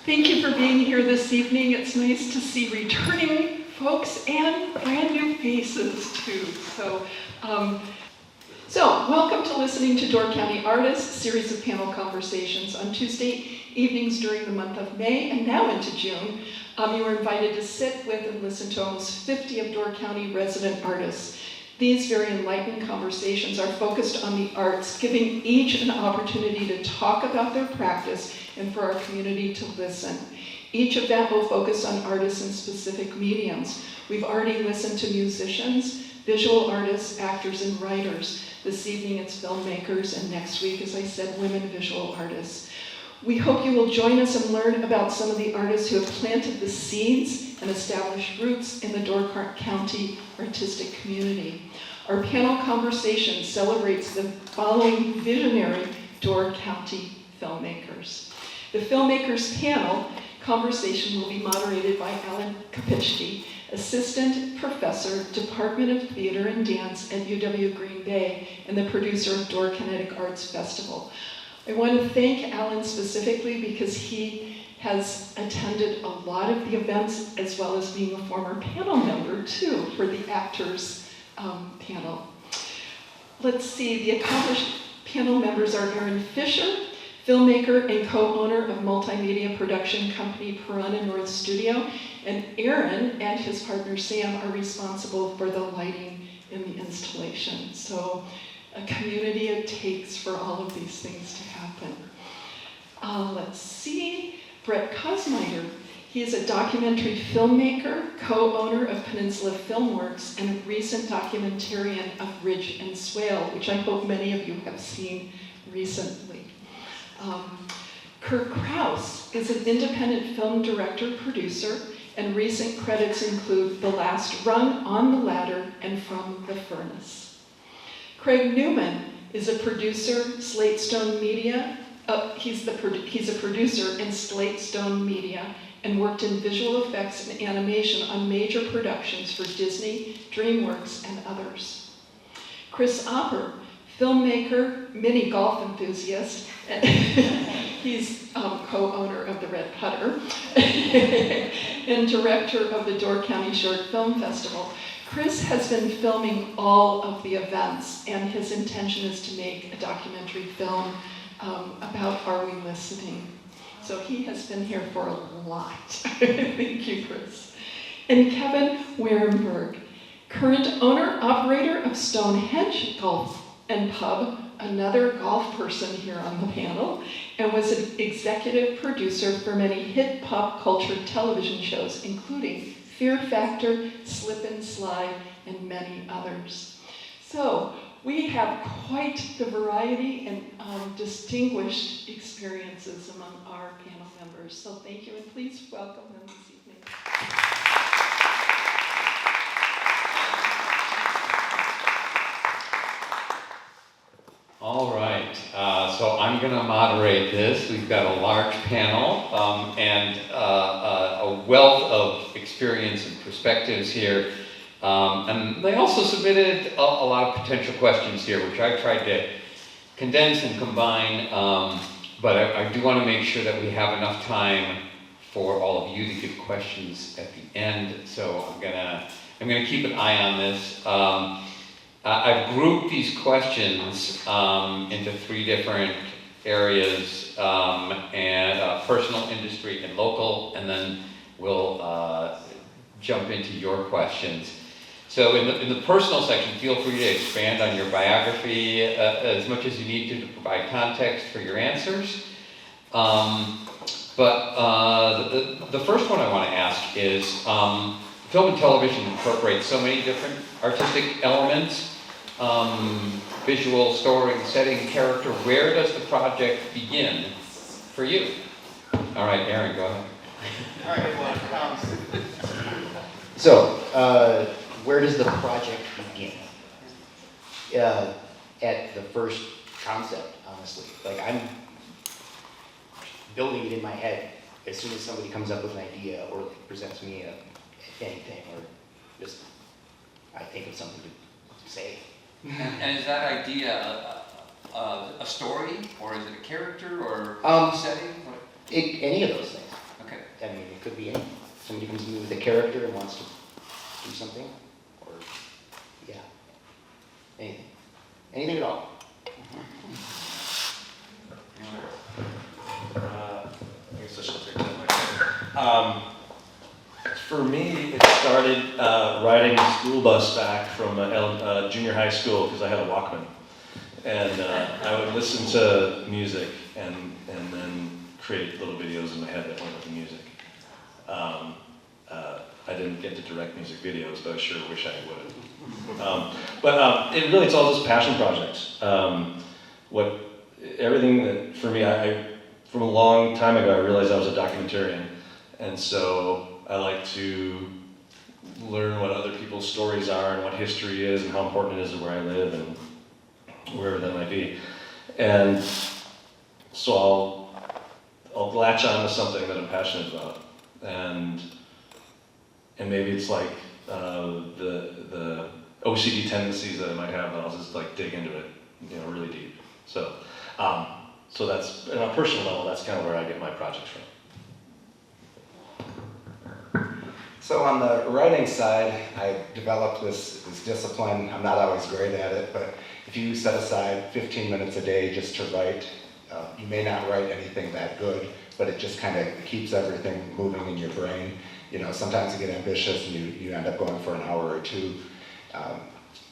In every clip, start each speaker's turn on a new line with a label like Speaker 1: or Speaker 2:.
Speaker 1: Thank you for being here this evening. It's nice to see returning folks and brand new faces too. So welcome to listening to Door County Artists, series of panel conversations on Tuesday evenings during the month of May and now into June. You are invited to sit with and listen to almost 50 of Door County resident artists. These very enlightening conversations are focused on the arts, giving each an opportunity to talk about their practice and for our community to listen. Each of them will focus on artists in specific mediums. We've already listened to musicians, visual artists, actors, and writers. This evening it's filmmakers, and next week, as I said, women visual artists. We hope you will join us and learn about some of the artists who have planted the seeds and established roots in the Door County artistic community. Our panel conversation celebrates the following visionary Door County filmmakers. The Filmmakers panel conversation will be moderated by Alan Kepischke, Assistant Professor, Department of Theater and Dance at UW-Green Bay, and the producer of Door Kinetic Arts Festival. I want to thank Alan specifically because he has attended a lot of the events as well as being a former panel member too for the actors panel. Let's see, the accomplished panel members are Fischer, filmmaker and co-owner of multimedia production company Piranha North Studio, and Aaron and his partner Sam are responsible for the lighting in the installation. So a community it takes for all of these things to happen. Let's see, Brett Kesmider. He is a documentary filmmaker, co-owner of Peninsula Filmworks, and a recent documentarian of Ridge and Swale, which I hope many of you have seen recently. Krauss is an independent film director, producer, and recent credits include The Last Rung, On the Ladder, and From the Furnace. Craig Newman is a producer, Slatestone Media. He's a producer in Slatestone Media and worked in visual effects and animation on major productions for Disney, Dreamworks, and others. Chris Opper, filmmaker, minigolf enthusiast, and he's co-owner of the Red Putter, and director of the Door County Short Film Festival. Chris has been filming all of the events, and his intention is to make a documentary film about Are We Listening? So he has been here for a lot. Thank you, Chris. And Kevin Wehrenberg, current owner, operator of Hedge Golf and Pub, another golf person here on the panel, and was an executive producer for many hit pop culture television shows, including Fear Factor, Slip and Slide, and many others. So we have quite the variety and distinguished experiences among our panel members. So thank you, and please welcome them this evening.
Speaker 2: All right, so I'm going to moderate this. We've got a large panel and a wealth of experience and perspectives here. And they also submitted a lot of potential questions here, which I've tried to condense and combine. But I do want to make sure that we have enough time for all of you to give questions at the end. So I'm gonna keep an eye on this. I've grouped these questions into three different areas, and personal, industry, and local, and then we'll jump into your questions. So in the personal section, feel free to expand on your biography as much as you need to provide context for your answers. But the first one I want to ask is, film and television incorporate so many different artistic elements. Visual, story, setting, character. Where does the project begin for you? All right, Aaron, go ahead.
Speaker 3: All right, so where does the project begin? At the first concept, honestly. Like, I'm building it in my head as soon as somebody comes up with an idea or presents me anything, or just I think of something to say.
Speaker 4: And is that idea a story, or is it a character, or setting?
Speaker 3: Any of those things. could be anything. Somebody comes to me with a character and wants to do something, or, yeah, anything. Anything at all.
Speaker 5: I guess I should take that. For me, it started riding the school bus back from junior high school because I had a Walkman. And I would listen to music and then create little videos in my head that went with the music. I didn't get to direct music videos, but I sure wish I would. It's all just passion projects. Everything that, for me, from a long time ago, I realized I was a documentarian. And so I like to learn what other people's stories are and what history is and how important it is to where I live and wherever that might be. And so I'll latch on to something that I'm passionate about. And maybe it's like the OCD tendencies that I might have, and I'll just like dig into it, really deep. So that's, on a personal level, that's kind of where I get my projects from.
Speaker 6: So on the writing side, I developed this discipline. I'm not always great at it, but if you set aside 15 minutes a day just to write, you may not write anything that good, but it just kind of keeps everything moving in your brain. Sometimes you get ambitious and you end up going for an hour or two.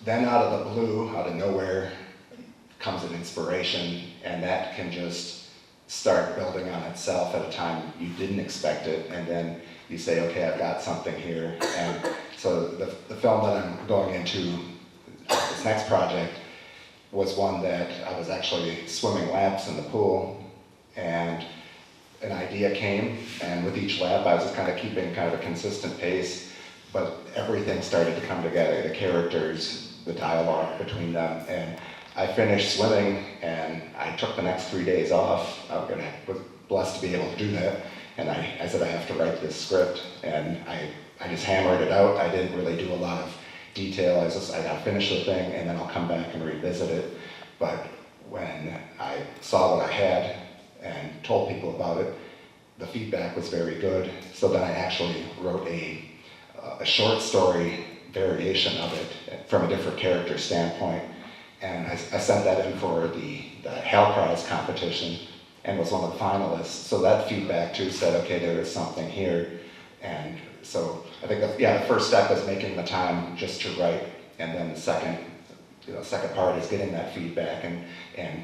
Speaker 6: Then out of the blue, out of nowhere, comes an inspiration, and that can just start building on itself at a time you didn't expect it, and then you say, okay, I've got something here. And so the film that I'm going into, this next project, was one that I was actually swimming laps in the pool, and an idea came, and with each lap I was just kind of keeping kind of a consistent pace, but everything started to come together, the characters, the dialogue between them, and I finished swimming, and I took the next 3 days off. I was blessed to be able to do that, and I said I have to write this script, and I just hammered it out. I didn't really do a lot of detail. I got to finish the thing, and then I'll come back and revisit it. But when I saw what I had and told people about it, the feedback was very good. So then I actually wrote a short story variation of it from a different character standpoint. And I sent that in for the Hal Prize competition and was one of the finalists. So that feedback too said, okay, there is something here. And so I think the first step is making the time just to write, and then the second part is getting that feedback, and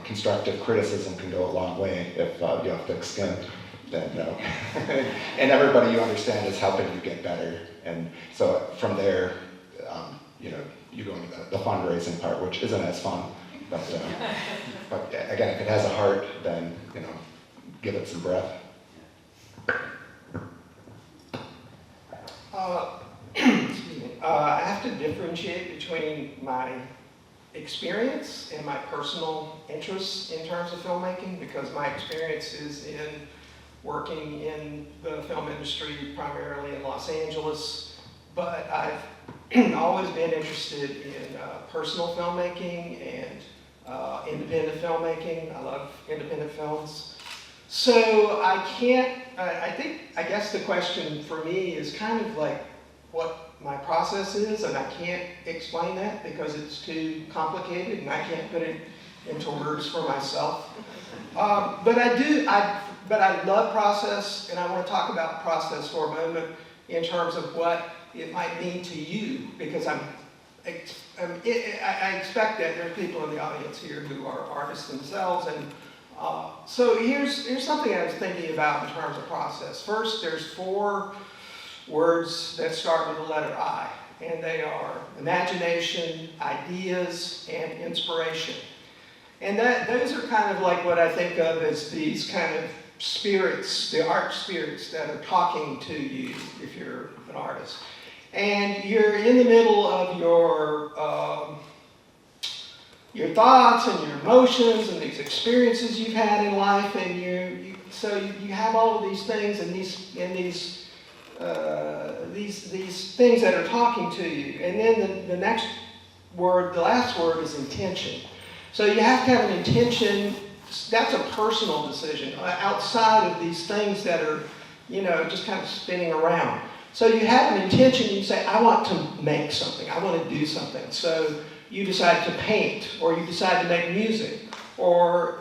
Speaker 6: constructive criticism can go a long way if you have thick skin. Then and everybody you understand is helping you get better. And so from there, you go into the fundraising part, which isn't as fun, but again, if it has a heart, then give it some breath.
Speaker 7: I have to differentiate between my experience and my personal interests in terms of filmmaking, because my experience is in working in the film industry, primarily in Los Angeles, but I've always been interested in personal filmmaking and independent filmmaking. I love independent films. So I guess the question for me is kind of like what my process is, and I can't explain that because it's too complicated and I can't put it into words for myself. But I love process, and I want to talk about process for a moment in terms of what it might mean to you, because I expect that there are people in the audience here who are artists themselves, and so here's something I was thinking about in terms of process. First, there's 4 words that start with the letter I, and they are imagination, ideas, and inspiration. And those are kind of like what I think of as these kind of spirits, the art spirits that are talking to you if you're an artist. And you're in the middle of your thoughts and your emotions and these experiences you've had in life, and so you have all of these things and these things that are talking to you. And then the next word, the last word, is intention. So you have to have an intention. That's a personal decision outside of these things that are just kind of spinning around. So you have an intention, you say, I want to make something, I want to do something. So you decide to paint, or you decide to make music, or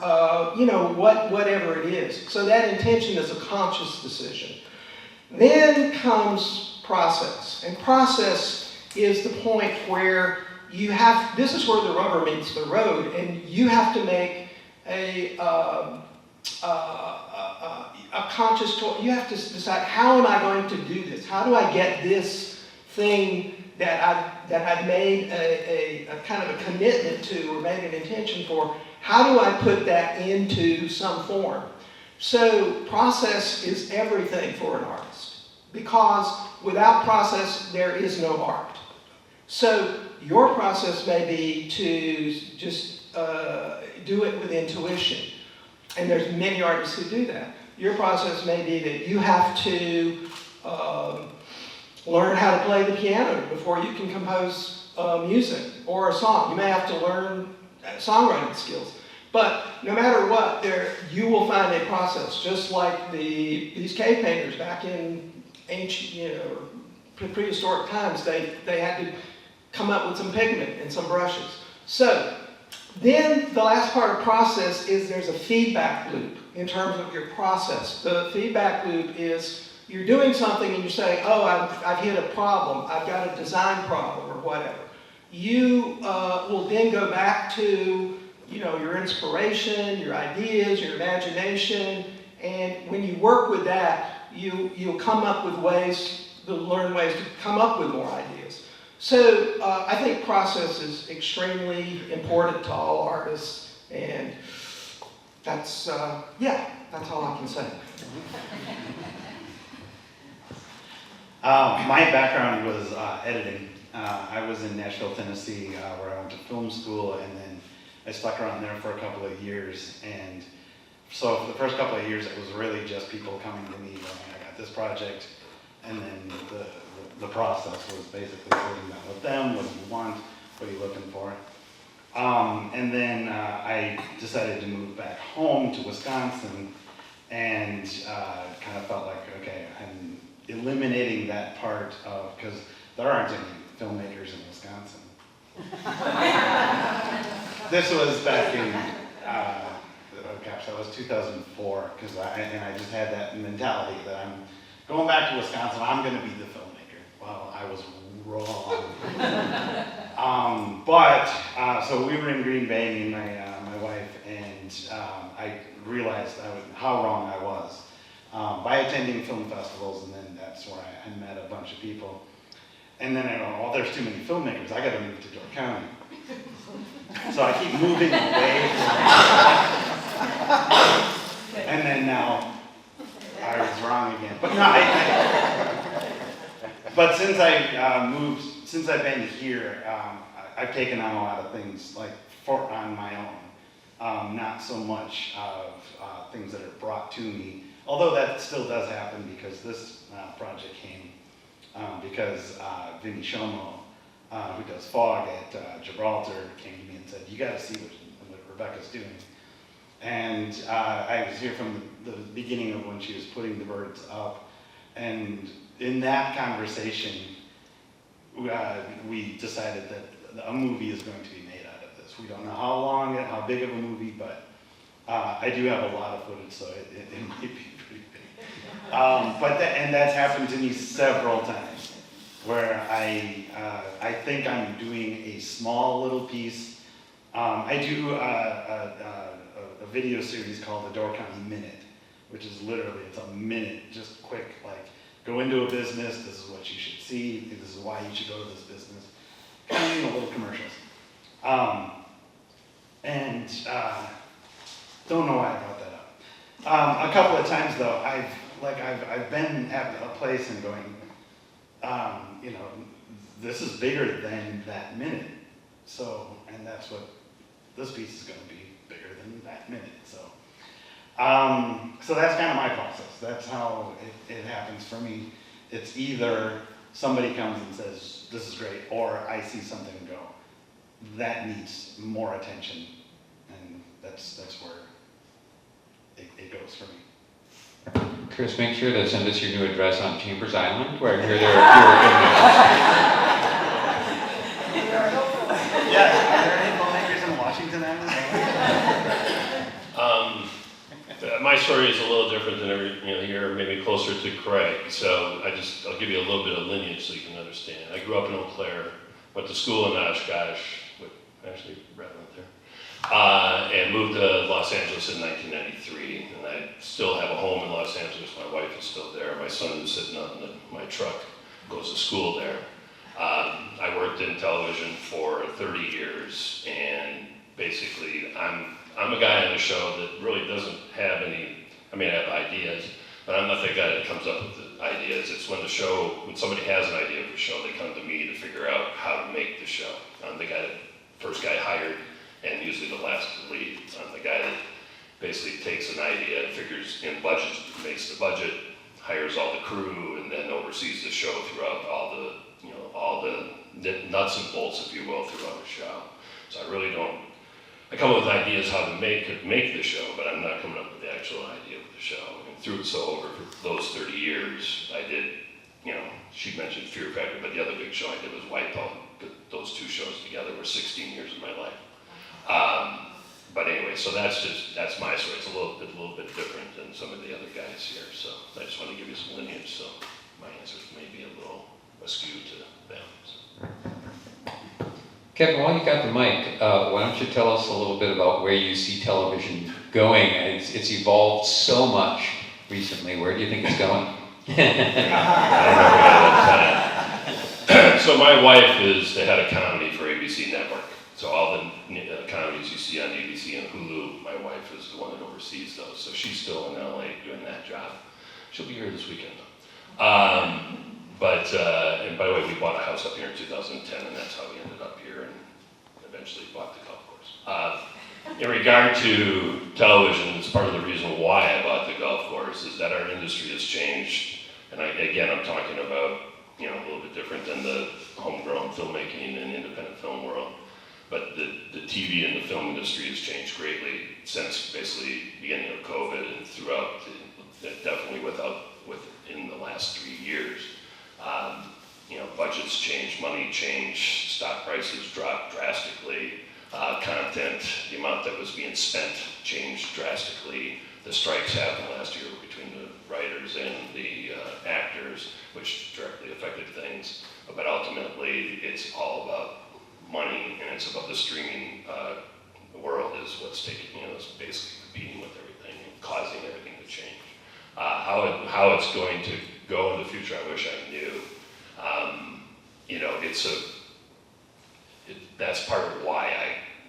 Speaker 7: whatever it is. So that intention is a conscious decision. Then comes process, and process is the point where this is where the rubber meets the road, and you have to make a conscious choice. You have to decide, how am I going to do this? How do I get this thing that I've made a kind of a commitment to, or made an intention for, how do I put that into some form? So process is everything for an artist, because without process, there is no art. So your process may be to just do it with intuition. And there's many artists who do that. Your process may be that you have to learn how to play the piano before you can compose music or a song. You may have to learn songwriting skills. But no matter what, you will find a process, just like these cave painters back in ancient, prehistoric times. They had to come up with some pigment and some brushes. So then the last part of process is there's a feedback loop in terms of your process. The feedback loop is you're doing something and you say, oh, I've hit a problem, I've got a design problem or whatever. You will then go back to your inspiration, your ideas, your imagination, and when you work with that, you'll come up with learn ways to come up with more ideas. So I think process is extremely important to all artists, and that's all I can say.
Speaker 8: My background was editing. I was in Nashville, Tennessee, where I went to film school, and then I stuck around there for a couple of years. And so for the first couple of years, it was really just people coming to me going, I got this project, and then the process was basically sitting down with them. What do you want? What are you looking for? And then I decided to move back home to Wisconsin, and kind of felt like, okay, I'm eliminating that part of, because there aren't any filmmakers in Wisconsin. This was back in, that was 2004, because I just had that mentality that I'm going back to Wisconsin, I'm going to be the filmmaker. Well, I was wrong. So we were in Green Bay, me and my wife, and I realized how wrong I was by attending film festivals, and then that's where I met a bunch of people. And then I go, well, there's too many filmmakers, I got to move to Door County. So I keep moving away from and then now I was wrong again. But no, but since I moved, since I've been here, I've taken on a lot of things on my own. Not so much of things that are brought to me, although that still does happen, because this project came because Vinny Shomo, who does fog at Gibraltar, came to me and said, you got to see what Rebecca's doing. And I was here from the beginning of when she was putting the birds up. And in that conversation, we decided that a movie is going to be made out of this. We don't know how long, how big of a movie, but I do have a lot of footage, so it might be pretty big. And that's happened to me several times, where I think I'm doing a small little piece. I do a video series called the Door County Minute, which is literally, it's a minute, just quick, like, go into a business, this is what you should see, this is why you should go to this business. Kind of little commercials. Don't know why I brought that up. A couple of times though, I've been at a place and going, this is bigger than that minute. So, and that's what this piece is going to be, bigger than that minute. So, so that's kind of my process. That's how it happens for me. It's either somebody comes and says, this is great, or I see something and go, that needs more attention. And that's where it goes for me.
Speaker 2: Chris, make sure to send us your new address on Chambers Island, where I hear there are fewer filmmakers.
Speaker 8: Yeah, are there any filmmakers in Washington Island?
Speaker 9: My story is a little different than here, maybe closer to Craig. So I'll give you a little bit of lineage so you can understand. I grew up in Eau Claire, went to school in Oshkosh, actually right there, and moved to Los Angeles in 1993. And I still have a home in Los Angeles. My wife is still there. My son who's sitting on my truck goes to school there. I worked in television for 30 years, and basically I'm a guy on the show that really doesn't have any, I have ideas, but I'm not the guy that comes up with the ideas. It's when somebody has an idea for a show, they come to me to figure out how to make the show. I'm the first guy hired, and usually the last to leave. I'm the guy that basically takes an idea and figures in budget, makes the budget, hires all the crew, and then oversees the show throughout all the nuts and bolts, if you will, throughout the show. So I come up with ideas how to make the show, but I'm not coming up with the actual idea of the show. And over for those 30 years, I did, she mentioned Fear Factor, but the other big show I did was White Pelt. Those two shows together were 16 years of my life. But anyway, so that's my story. It's a little bit different than some of the other guys here. So I just want to give you some lineage, so my answers may be a little askew to them. So.
Speaker 2: Kevin, while you got the mic, why don't you tell us a little bit about where you see television going? It's evolved so much recently. Where do you think it's going?
Speaker 9: So my wife is the head of comedy for ABC Network. So all the comedies you see on ABC and Hulu, my wife is the one that oversees those. So she's still in LA doing that job. She'll be here this weekend. And by the way, we bought a house up here in 2010, and that's how we ended up here and eventually bought the golf course. In regard to television, it's part of the reason why I bought the golf course is that our industry has changed. And I'm talking about, a little bit different than the homegrown filmmaking and independent film world. But the TV and the film industry has changed greatly since basically beginning of COVID and throughout, definitely within the last 3 years. Budgets changed, money changed, stock prices dropped drastically, content, the amount that was being spent changed drastically. The strikes happened last year between the writers and the actors, which directly affected things. But ultimately, it's all about money, and it's about the streaming world is what's taking, it's basically competing with everything and causing everything to change. How it's going to go in the future, I wish I knew. That's part of why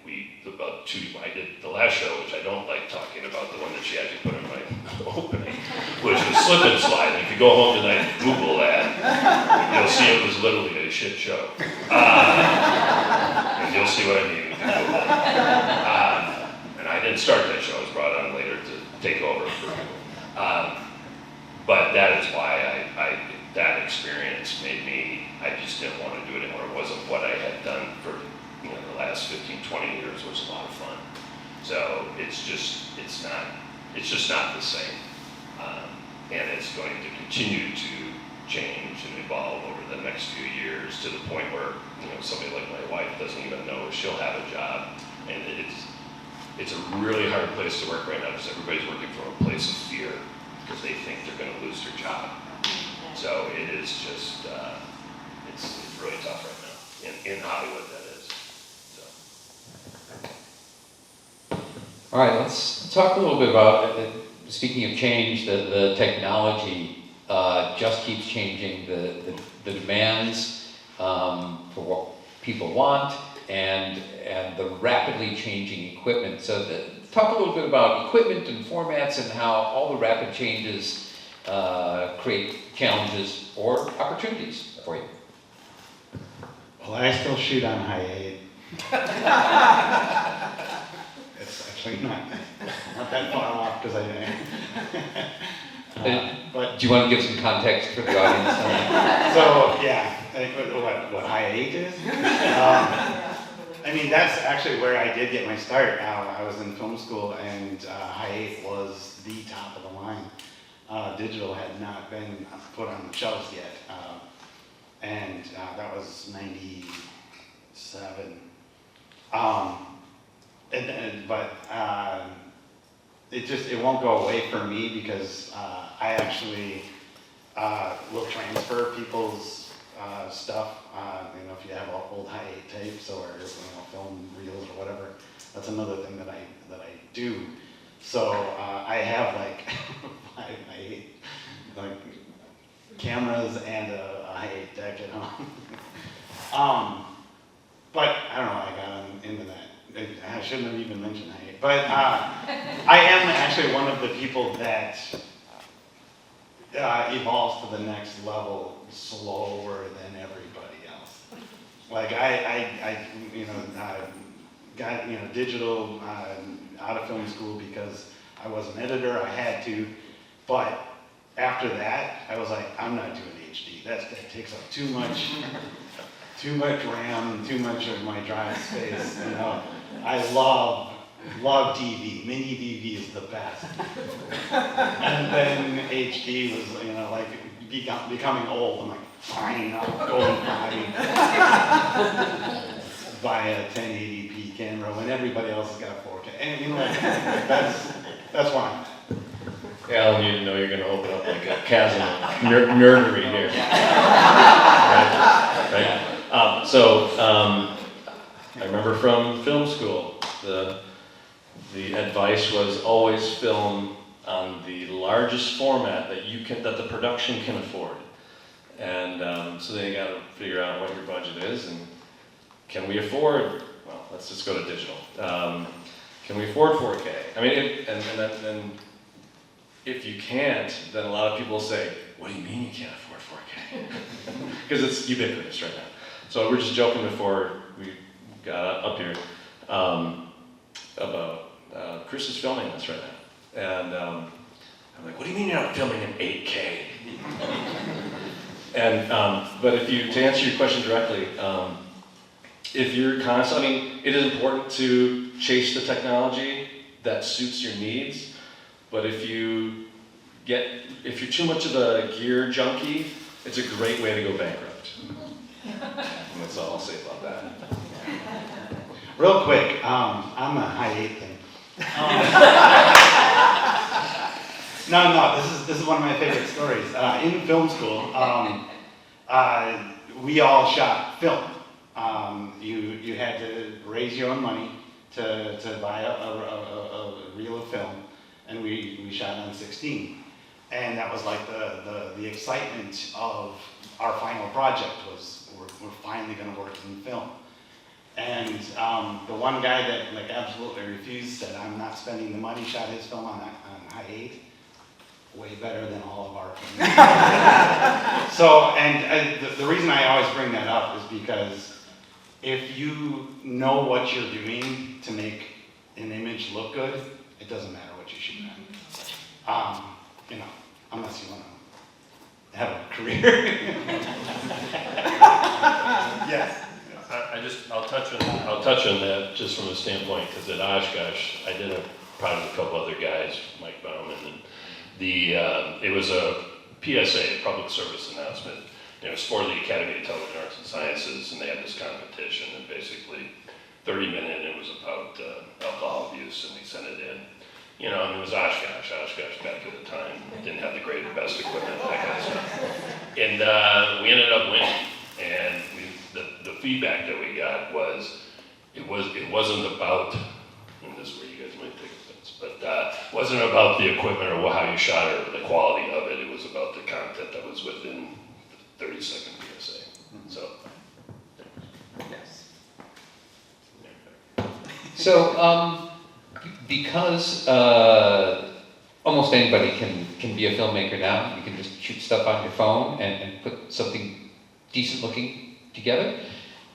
Speaker 9: I did the last show, which I don't like talking about, the one that she actually put in my opening, which was Slip and Slide. And if you go home tonight and Google that, you'll see it was literally a shit show. And you'll see what I mean if you Google it. And I didn't start that show, I was brought on later to take over for people. But that is why that experience made me, I just didn't want to do it anymore. It wasn't what I had done for the last 15, 20 years, was a lot of fun. So it's just not the same. And it's going to continue to change and evolve over the next few years to the point where somebody like my wife doesn't even know if she'll have a job. And it's a really hard place to work right now because everybody's working from a place of fear because they think they're going to lose their job. So it is just, it's really tough right now. In Hollywood, that is. So.
Speaker 2: All right, let's talk a little bit about, speaking of change, the technology just keeps changing the demands for what people want and the rapidly changing equipment. So talk a little bit about equipment and formats and how all the rapid changes create challenges or opportunities for you.
Speaker 8: Well, I still shoot on high 8. It's actually not that far off because
Speaker 2: but do you want to give some context for the audience?
Speaker 8: So yeah, what high 8 is? That's actually where I did get my start. I was in film school, and high 8 was the top of the line. Digital had not been put on the shelves yet. And that was 97. But it won't go away for me because I actually will transfer people's stuff. If you have old hi-8 tapes or film reels or whatever, that's another thing that I do. So I have like like cameras and a hi-8 deck at home. But I don't know, I got into that. I shouldn't have even mentioned hi-8. But I am actually one of the people that evolves to the next level slower than everybody else. Like I got digital out of film school because I was an editor. I had to, but after that, I was like, I'm not doing HD. That takes up too much RAM, too much of my drive space. I love DV. Mini DV is the best. And then HD was, like becoming old. I'm like, fine, I'll go and buy a 1080p camera when everybody else has got 4K. And that's why I'm at.
Speaker 9: Alan, you know you're going to open up like a chasm of nerdery here. Right? I remember from film school, the advice was always film on the largest format that the production can afford. And so then you got to figure out what your budget is and can we afford, well, let's just go to digital. Can we afford 4K? I mean, and if you can't, then a lot of people say, what do you mean you can't afford 4K? Because it's ubiquitous right now. So we were just joking before we got up here about Chris is filming this right now. And I'm like, what do you mean you're not filming in 8K? And, but to answer your question directly, if you're constantly, it is important to chase the technology that suits your needs. But if you're too much of a gear junkie, it's a great way to go bankrupt. And that's all I'll say about that.
Speaker 8: Real quick, I'm a hi-8 thing. No, this is one of my favorite stories. In film school, we all shot film. You had to raise your own money to buy a reel of film. And we shot on 16. And that was like the excitement of our final project was we're finally gonna work in film. And the one guy that like absolutely refused, said I'm not spending the money, shot his film on hi-8, way better than all of our films. So, and the reason I always bring that up is because if you know what you're doing to make an image look good, it doesn't matter what you shoot at. Unless you want to have a career. Yes.
Speaker 9: I'll touch on that just from a standpoint, because at Oshkosh, I did a project with a couple other guys, Mike Bauman, and it was a PSA, public service announcement. It was for the Academy of Television Arts and Sciences, and they had this competition, and basically 30 minutes, it was about alcohol abuse, and we sent it in. And it was Oshkosh back at the time didn't have the best equipment, that kind of stuff. And we ended up winning, and the feedback that we got was, it wasn't about, and this is where you guys might take offense, but it wasn't about the equipment or how you shot it or the quality of it. It was about the content that was within the 30-second PSA. So.
Speaker 3: Yes.
Speaker 2: So, because almost anybody can be a filmmaker now, you can just shoot stuff on your phone and put something decent looking together.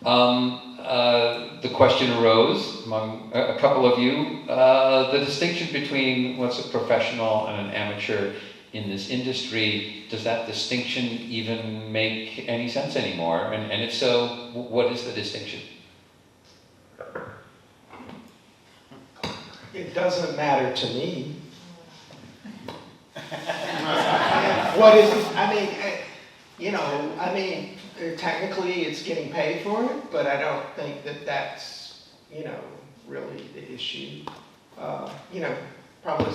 Speaker 2: The question arose among a couple of you, the distinction between what's a professional and an amateur in this industry. Does that distinction even make any sense anymore? And if so, what is the distinction?
Speaker 7: It doesn't matter to me. What is, I mean, you know, I mean, technically it's getting paid for it, but I don't think that that's, you know, really the issue. You know, probably.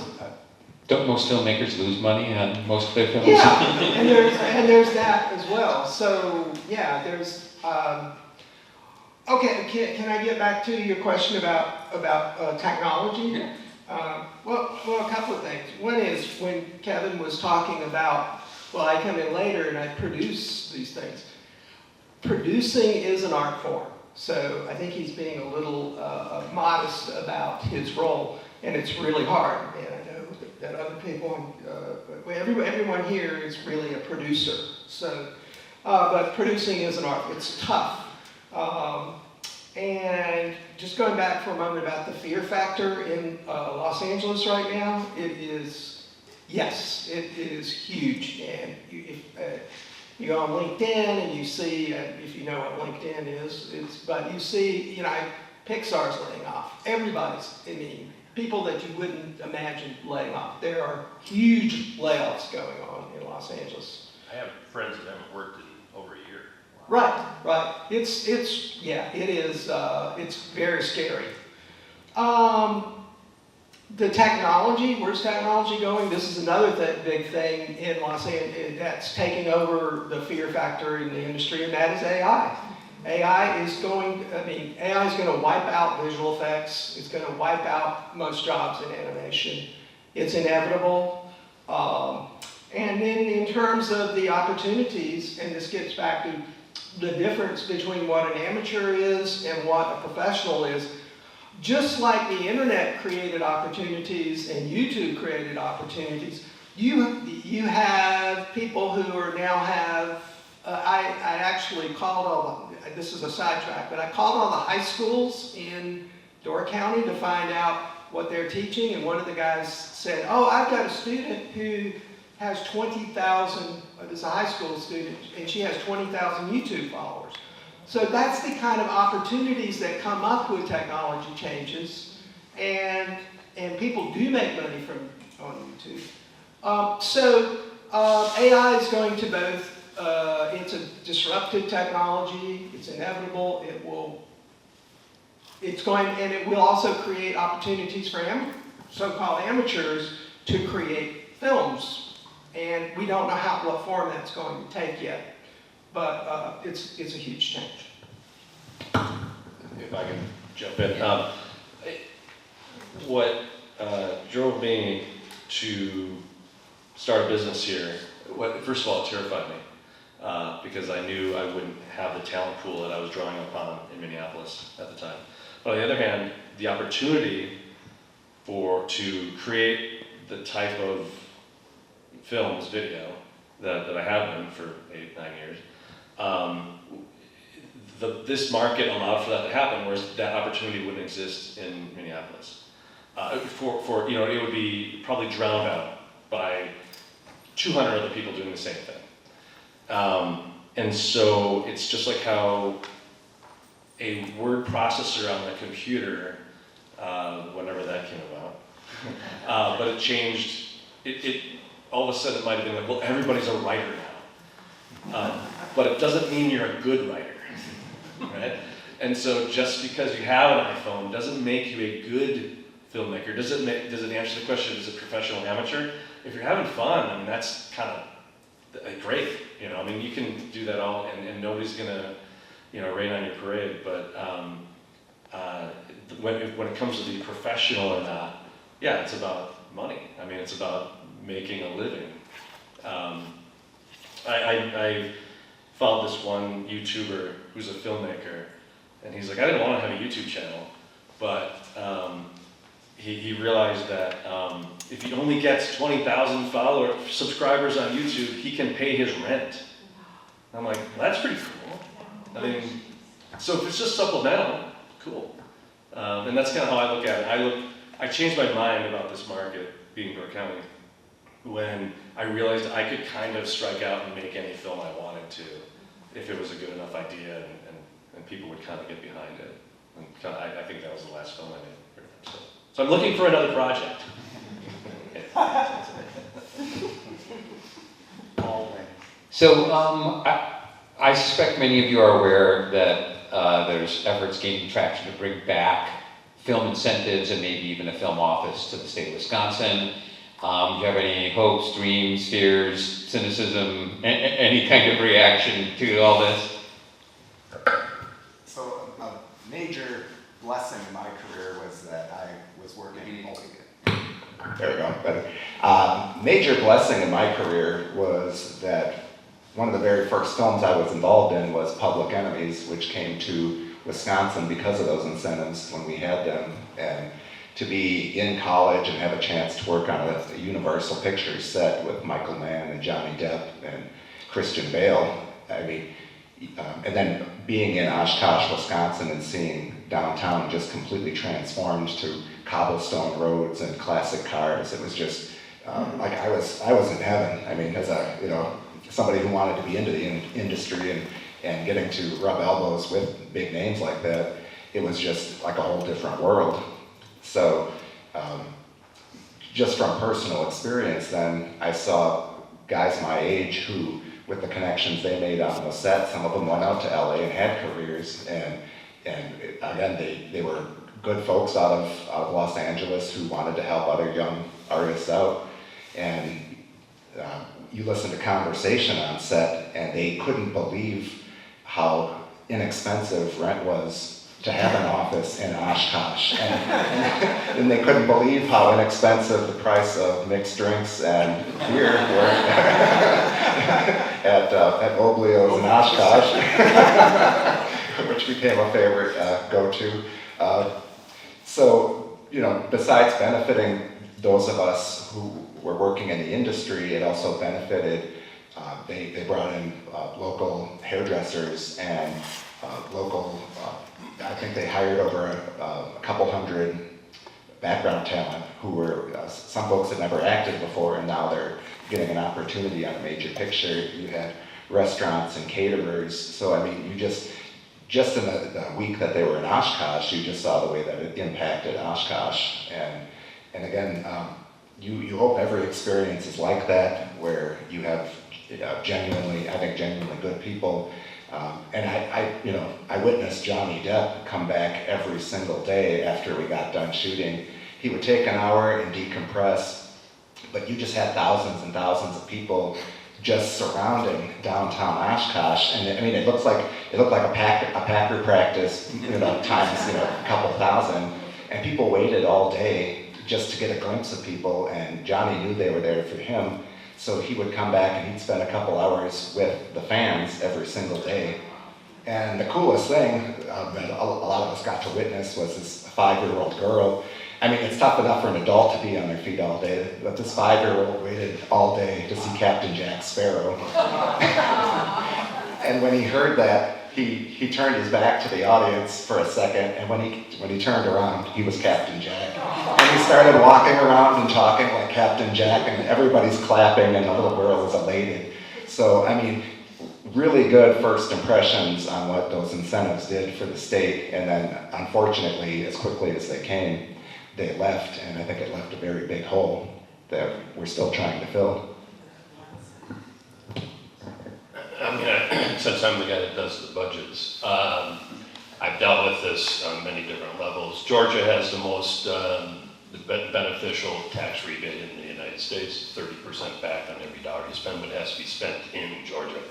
Speaker 2: Don't most filmmakers lose money on most of their films?
Speaker 7: Yeah, and there's that as well. So yeah, there's. Okay, can I get back to your question about technology?
Speaker 2: Yeah.
Speaker 7: Well, a couple of things. One is when Kevin was talking about, well, I come in later and I produce these things. Producing is an art form, so I think he's being a little modest about his role, and it's really hard. And I know that other people, everyone here is really a producer. So, but producing is an art. It's tough. And just going back for a moment about the fear factor in Los Angeles right now, it is, yes, it is huge. And if you go on LinkedIn and you see, if you know what LinkedIn is, but you see, you know, Pixar's laying off. Everybody's, I mean, people that you wouldn't imagine laying off. There are huge layoffs going on in Los Angeles.
Speaker 9: I have friends that haven't worked in over a year.
Speaker 7: Right, right. It's yeah, it is, it's very scary. The technology, where's technology going? This is another big thing in Los Angeles that's taking over the fear factor in the industry, and that is AI. AI is going to wipe out visual effects. It's going to wipe out most jobs in animation. It's inevitable. And then in terms of the opportunities, and this gets back to the difference between what an amateur is and what a professional is, just like the internet created opportunities and YouTube created opportunities, you have people who are now have, I actually called all the, this is a sidetrack, but I called all the high schools in Door County to find out what they're teaching, and one of the guys said, oh, I've got a student who has 20,000, this is a high school student, and she has 20,000 YouTube followers. So that's the kind of opportunities that come up with technology changes, and people do make money from on YouTube. So AI is going to both, it's a disruptive technology, it's inevitable, it will also create opportunities for so-called amateurs to create films. And we don't know what form that's going to take yet, but it's a huge change.
Speaker 5: If I can jump in. What drove me to start a business here, first of all, it terrified me because I knew I wouldn't have the talent pool that I was drawing upon in Minneapolis at the time. But on the other hand, the opportunity to create the type of films, video, that I have been for 8-9 years, this market allowed for that to happen, whereas that opportunity wouldn't exist in Minneapolis. You know, it would be probably drowned out by 200 other people doing the same thing. And so it's just like how a word processor on the computer, whenever that came about, but it changed, all of a sudden it might have been like, well, everybody's a writer now. But it doesn't mean you're a good writer, right? And so just because you have an iPhone doesn't make you a good filmmaker. Does it answer the question, is it professional or amateur? If you're having fun, I mean, that's kind of great. You know, I mean, you can do that all, and nobody's gonna, you know, rain on your parade. But when it comes to the professional or not, yeah, it's about money. I mean, it's about making a living. I followed this one YouTuber who's a filmmaker, and he's like, I didn't want to have a YouTube channel, but he realized that if he only gets 20,000 subscribers on YouTube, he can pay his rent. And I'm like, well, that's pretty cool. I mean, so if it's just supplemental, cool. And that's kind of how I look at it. I changed my mind about this market, being Door County, when I realized I could kind of strike out and make any film I wanted to, if it was a good enough idea and people would kind of get behind it. And I think that was the last film I made. So I'm looking for another project.
Speaker 2: So I suspect many of you are aware that there's efforts gaining traction to bring back film incentives and maybe even a film office to the state of Wisconsin. Do you have any hopes, dreams, fears, cynicism, any kind of reaction to all this?
Speaker 6: So a major blessing in my career was that I was working. There we go. But, major blessing in my career was that one of the very first films I was involved in was Public Enemies, which came to Wisconsin because of those incentives when we had them. And to be in college and have a chance to work on a Universal Pictures set with Michael Mann and Johnny Depp and Christian Bale, I mean, and then being in Oshkosh, Wisconsin, and seeing downtown just completely transformed to cobblestone roads and classic cars, it was just like I was in heaven. I mean, as a somebody who wanted to be into the industry and getting to rub elbows with big names like that, it was just like a whole different world. So, just from personal experience, then I saw guys my age who, with the connections they made on the set, some of them went out to LA and had careers, and again, they were good folks out of Los Angeles who wanted to help other young artists out. And you listen to conversation on set, and they couldn't believe how inexpensive rent was to have an office in Oshkosh. And they couldn't believe how inexpensive the price of mixed drinks and beer were at Oblio's in Oshkosh, which became a favorite go-to. So, besides benefiting those of us who were working in the industry, it also benefited, they brought in local hairdressers and local, I think they hired over a couple hundred background talent who were, some folks had never acted before, and now they're getting an opportunity on a major picture. You had restaurants and caterers. So, I mean, you just in the week that they were in Oshkosh, you just saw the way that it impacted Oshkosh. And again, you hope every experience is like that, where you have genuinely good people. And I witnessed Johnny Depp come back every single day after we got done shooting. He would take an hour and decompress, but you just had thousands and thousands of people just surrounding downtown Oshkosh. And I mean, it looked like a Packer practice, times a couple thousand. And people waited all day just to get a glimpse of people, and Johnny knew they were there for him. So he would come back and he'd spend a couple hours with the fans every single day. And the coolest thing that a lot of us got to witness was this 5-year-old girl. I mean, it's tough enough for an adult to be on their feet all day, but this 5-year-old waited all day to see Captain Jack Sparrow. And when he heard that, he turned his back to the audience for a second, and when he turned around, he was Captain Jack. And he started walking around and talking like Captain Jack, and everybody's clapping, and the little girl is elated. So, I mean, really good first impressions on what those incentives did for the state, and then, unfortunately, as quickly as they came, they left, and I think it left a very big hole that we're still trying to fill.
Speaker 9: I mean, since I'm the guy that does the budgets, I've dealt with this on many different levels. Georgia has the most beneficial tax rebate in the United States, 30% back on every dollar you spend, but it has to be spent in Georgia.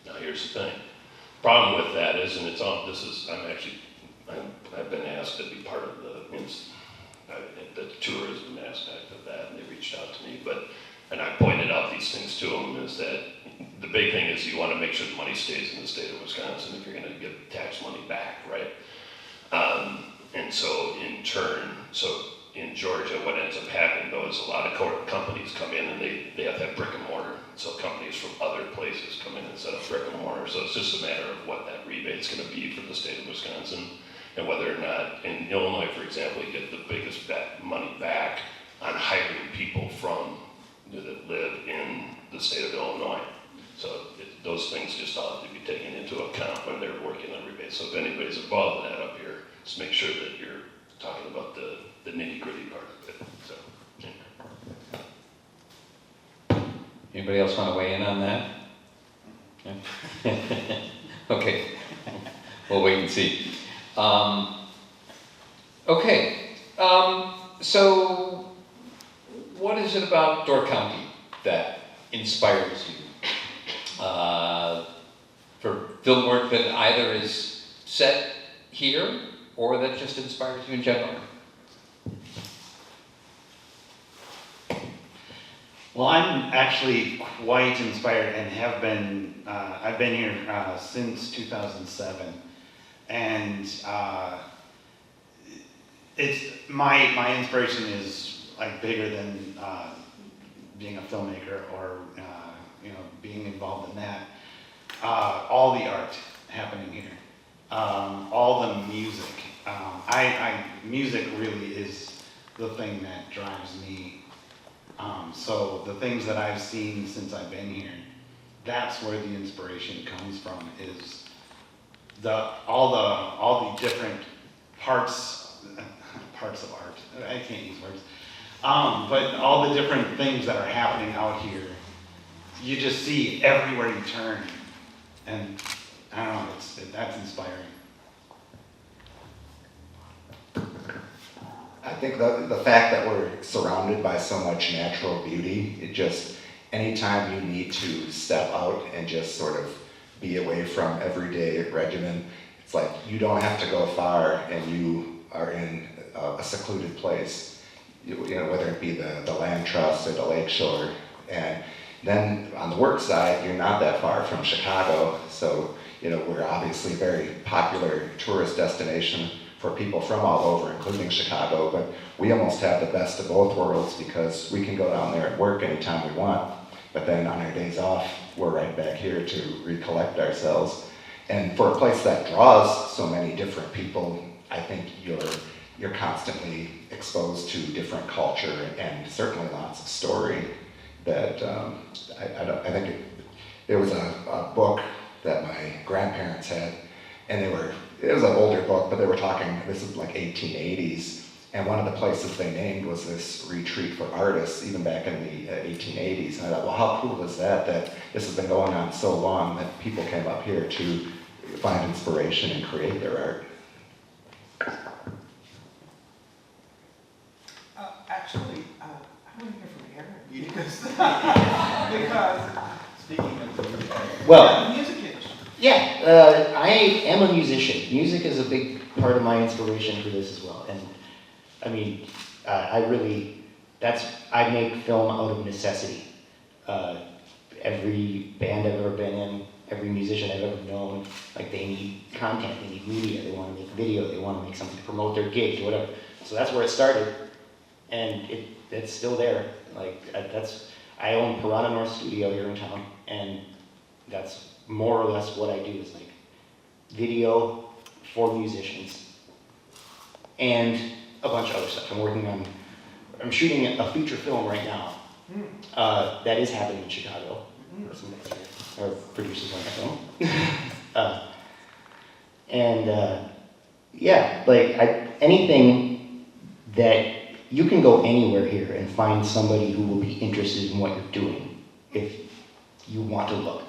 Speaker 9: Now here's the thing. Problem with that is, and it's on, I've been asked to be part of the tourism aspect of that, and they reached out to me, and I pointed out these things to them, is that the big thing is you want to make sure the money stays in the state of Wisconsin if you're going to get tax money back, right? And so in turn, in Georgia, what ends up happening though is a lot of companies come in and they have to have brick and mortar. So companies from other places come in and set up brick and mortar. So it's just a matter of what that rebate's going to be for the state of Wisconsin, and whether or not, in Illinois, for example, you get the biggest money back on hiring people that live in the state of Illinois. So those things just ought to be taken into account when they're working on rebates. So if anybody's above that up here, just make sure that you're talking about the nitty-gritty part of it. So, yeah.
Speaker 2: Anybody else want to weigh in on that? Okay, we'll wait and see. Okay, so what is it about Door County that inspires you for film work that either is set here or that just inspires you in general?
Speaker 8: Well, I'm actually quite inspired and have been, I've been here since 2007. And it's, my inspiration is like bigger than being a filmmaker or, being involved in that. All the art happening here, all the music. Music really is the thing that drives me. So the things that I've seen since I've been here, that's where the inspiration comes from, is all the different parts of art. I can't use words. But all the different things that are happening out here, you just see everywhere you turn. And I don't know, that's inspiring.
Speaker 6: I think the fact that we're surrounded by so much natural beauty, it just, anytime you need to step out and just sort of be away from everyday regimen, it's like you don't have to go far and you are in a secluded place, whether it be the land trust or the lakeshore. And then on the work side, you're not that far from Chicago, so we're obviously a very popular tourist destination for people from all over, including Chicago, but we almost have the best of both worlds because we can go down there and work anytime we want, but then on our days off, we're right back here to recollect ourselves. And for a place that draws so many different people, I think you're constantly exposed to different culture and certainly lots of story that I think there was a book that my grandparents had, and it was an older book, but they were talking, this is like 1880s, and one of the places they named was this retreat for artists, even back in the 1880s. And I thought, well, how cool is that this has been going on so long that people came up here to find inspiration and create their art.
Speaker 7: Actually, I want to hear from Aaron. Because speaking of
Speaker 3: Well,
Speaker 7: music industry.
Speaker 3: yeah, I am a musician. Music is a big part of my inspiration for this as well. And I mean, I make film out of necessity. Every band I've ever been in, every musician I've ever known, like they need content, they need media, they want to make video, they want to make something to promote their gigs or whatever. So that's where it started, and it's still there. Like I own Piranha North Studio here in town, and that's more or less what I do is like video for musicians and a bunch of other stuff. I'm shooting a feature film right now that is happening in Chicago. Our producers on that film. Yeah, like anything that you can go anywhere here and find somebody who will be interested in what you're doing if you want to look.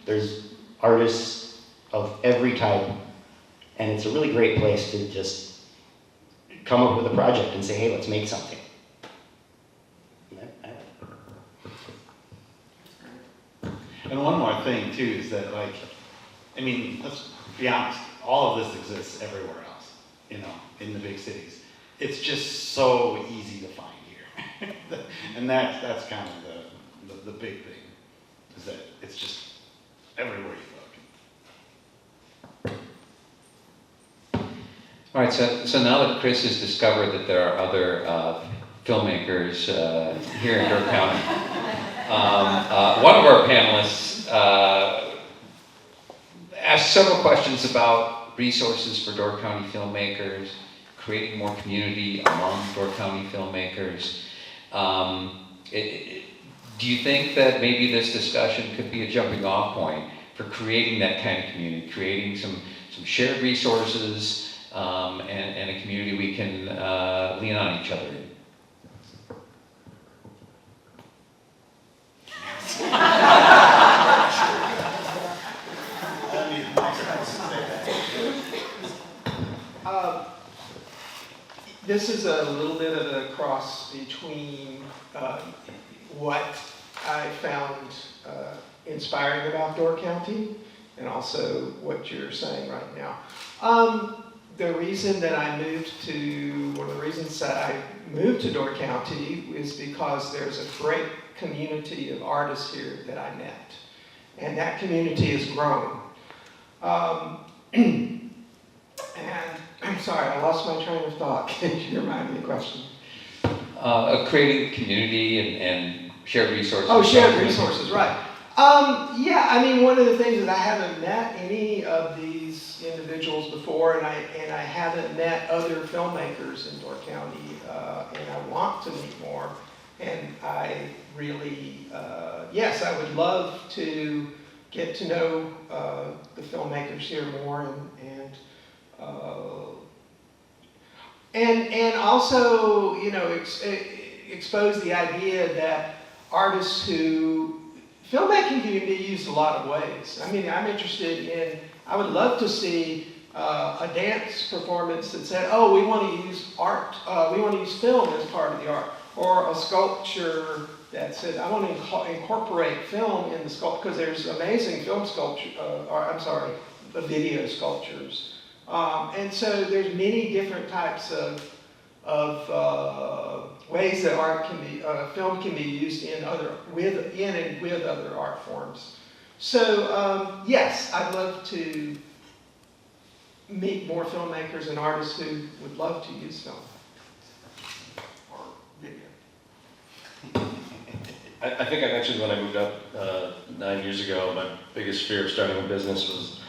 Speaker 3: There's artists of every type, and it's a really great place to just come up with a project and say, hey, let's make something.
Speaker 8: And one more thing too is that let's be honest, all of this exists everywhere else, in the big cities. It's just so easy to find here. And that's kind of the big thing, is that it's just everywhere you look.
Speaker 2: All right, so now that Chris has discovered that there are other filmmakers here in Door County, one of our panelists asked several questions about resources for Door County filmmakers, creating more community among Door County filmmakers. Do you think that maybe this discussion could be a jumping off point for creating that kind of community, creating some shared resources and a community we can lean on each other in?
Speaker 7: this is a little bit of a cross between what I found inspiring about Door County and also what you're saying right now. The reason that I moved to, one of the reasons that I moved to Door County is because there's a great community of artists here that I met. And that community has grown. And I'm sorry, I lost my train of thought. Can you remind me of the question?
Speaker 2: Creating community and shared resources.
Speaker 7: Oh, shared resources, right. Yeah, I mean, one of the things that I haven't met any of these individuals before, and I haven't met other filmmakers in Door County, and I want to meet more. And I really, yes, I would love to get to know the filmmakers here more, and also, you know, expose the idea that artists who filmmaking can be used a lot of ways. I mean, I'm interested in, I would love to see a dance performance that said, oh, we want to use art, we want to use film as part of the art. Or a sculpture that said, I want to incorporate film in the sculpture, because there's amazing film sculpture, the video sculptures. And so there's many different types of ways that art can be, film can be used in and with other art forms. So yes, I'd love to meet more filmmakers and artists who would love to use film or video.
Speaker 5: I think I mentioned when I moved up 9 years ago, my biggest fear of starting a business was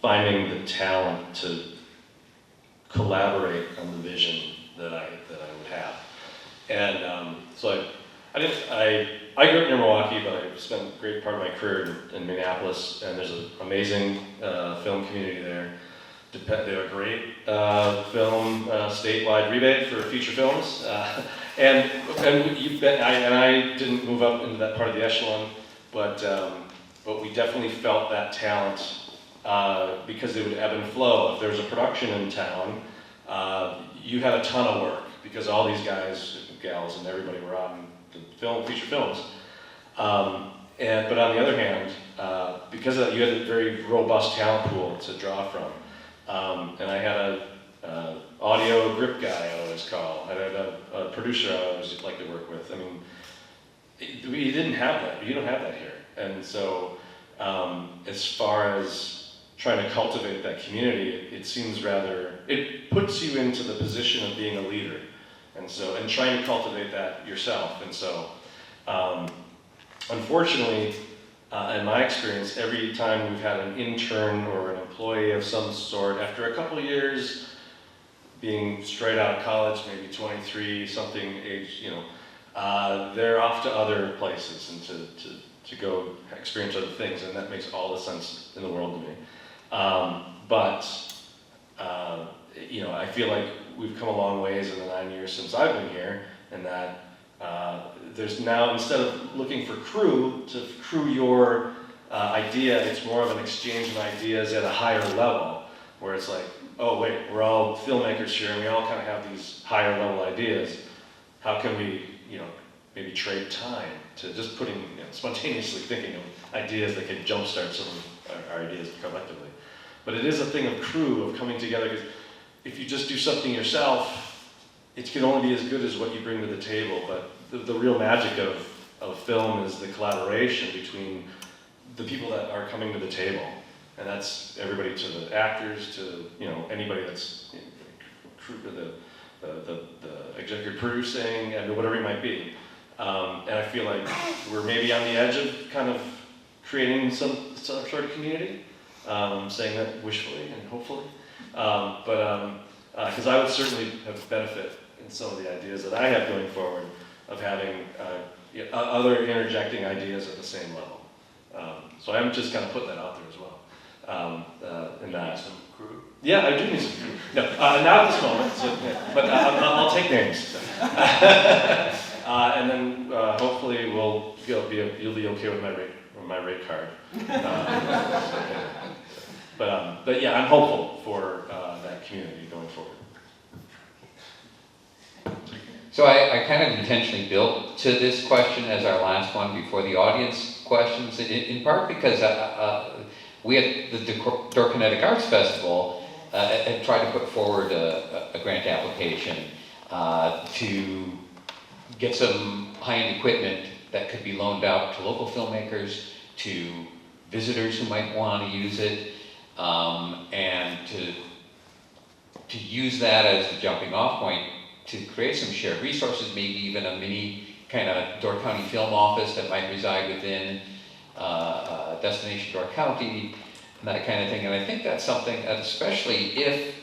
Speaker 5: finding the talent to collaborate on the vision that I would have. And so I grew up near Milwaukee, but I spent a great part of my career in Minneapolis, and there's an amazing film community there. They have a great film statewide rebate for feature films, and I didn't move up into that part of the echelon, but we definitely felt that talent because it would ebb and flow. If there was a production in town, you had a ton of work because all these guys, gals, and everybody were on the feature films. But on the other hand, because of that, you had a very robust talent pool to draw from. And I had an audio grip guy I always call. I had a producer I always like to work with. I mean, we didn't have that. You don't have that here. And so as far as trying to cultivate that community, it seems rather, it puts you into the position of being a leader. And trying to cultivate that yourself. And so, unfortunately, in my experience, every time we've had an intern or an employee of some sort, after a couple of years being straight out of college, maybe 23 something age, you know, they're off to other places and to go experience other things, and that makes all the sense in the world to me. You know, I feel like we've come a long ways in the 9 years since I've been here, and that there's now, instead of looking for crew to crew your idea, it's more of an exchange of ideas at a higher level, where it's like, oh wait, we're all filmmakers here, and we all kind of have these higher level ideas. How can we, you know, maybe trade time to just putting, you know, spontaneously thinking of ideas that can jumpstart some of our ideas collectively. But it is a thing of crew, of coming together, because if you just do something yourself, it can only be as good as what you bring to the table. But the real magic of film is the collaboration between the people that are coming to the table. And that's everybody, to the actors, to, you know, anybody that's, you know, crew, the executive producing, and whatever it might be. And I feel like we're maybe on the edge of kind of creating some sort of community. Saying that wishfully and hopefully. Because I would certainly have benefit in some of the ideas that I have going forward of having other interjecting ideas at the same level. So I'm just kind of putting that out there as well. And some crew? Yeah, I do need some crew. No, not at this moment, so, yeah, but I'll take names. And then hopefully you'll be okay with my rate card. But yeah, I'm hopeful for that community going forward.
Speaker 2: So I kind of intentionally built to this question as our last one before the audience questions, in part because we at the Door Kinetic Arts Festival had tried to put forward a grant application to get some high-end equipment that could be loaned out to local filmmakers, to visitors who might want to use it, and to use that as the jumping off point to create some shared resources, maybe even a mini kind of Door County film office that might reside within Destination Door County, and that kind of thing. And I think that's something that, especially if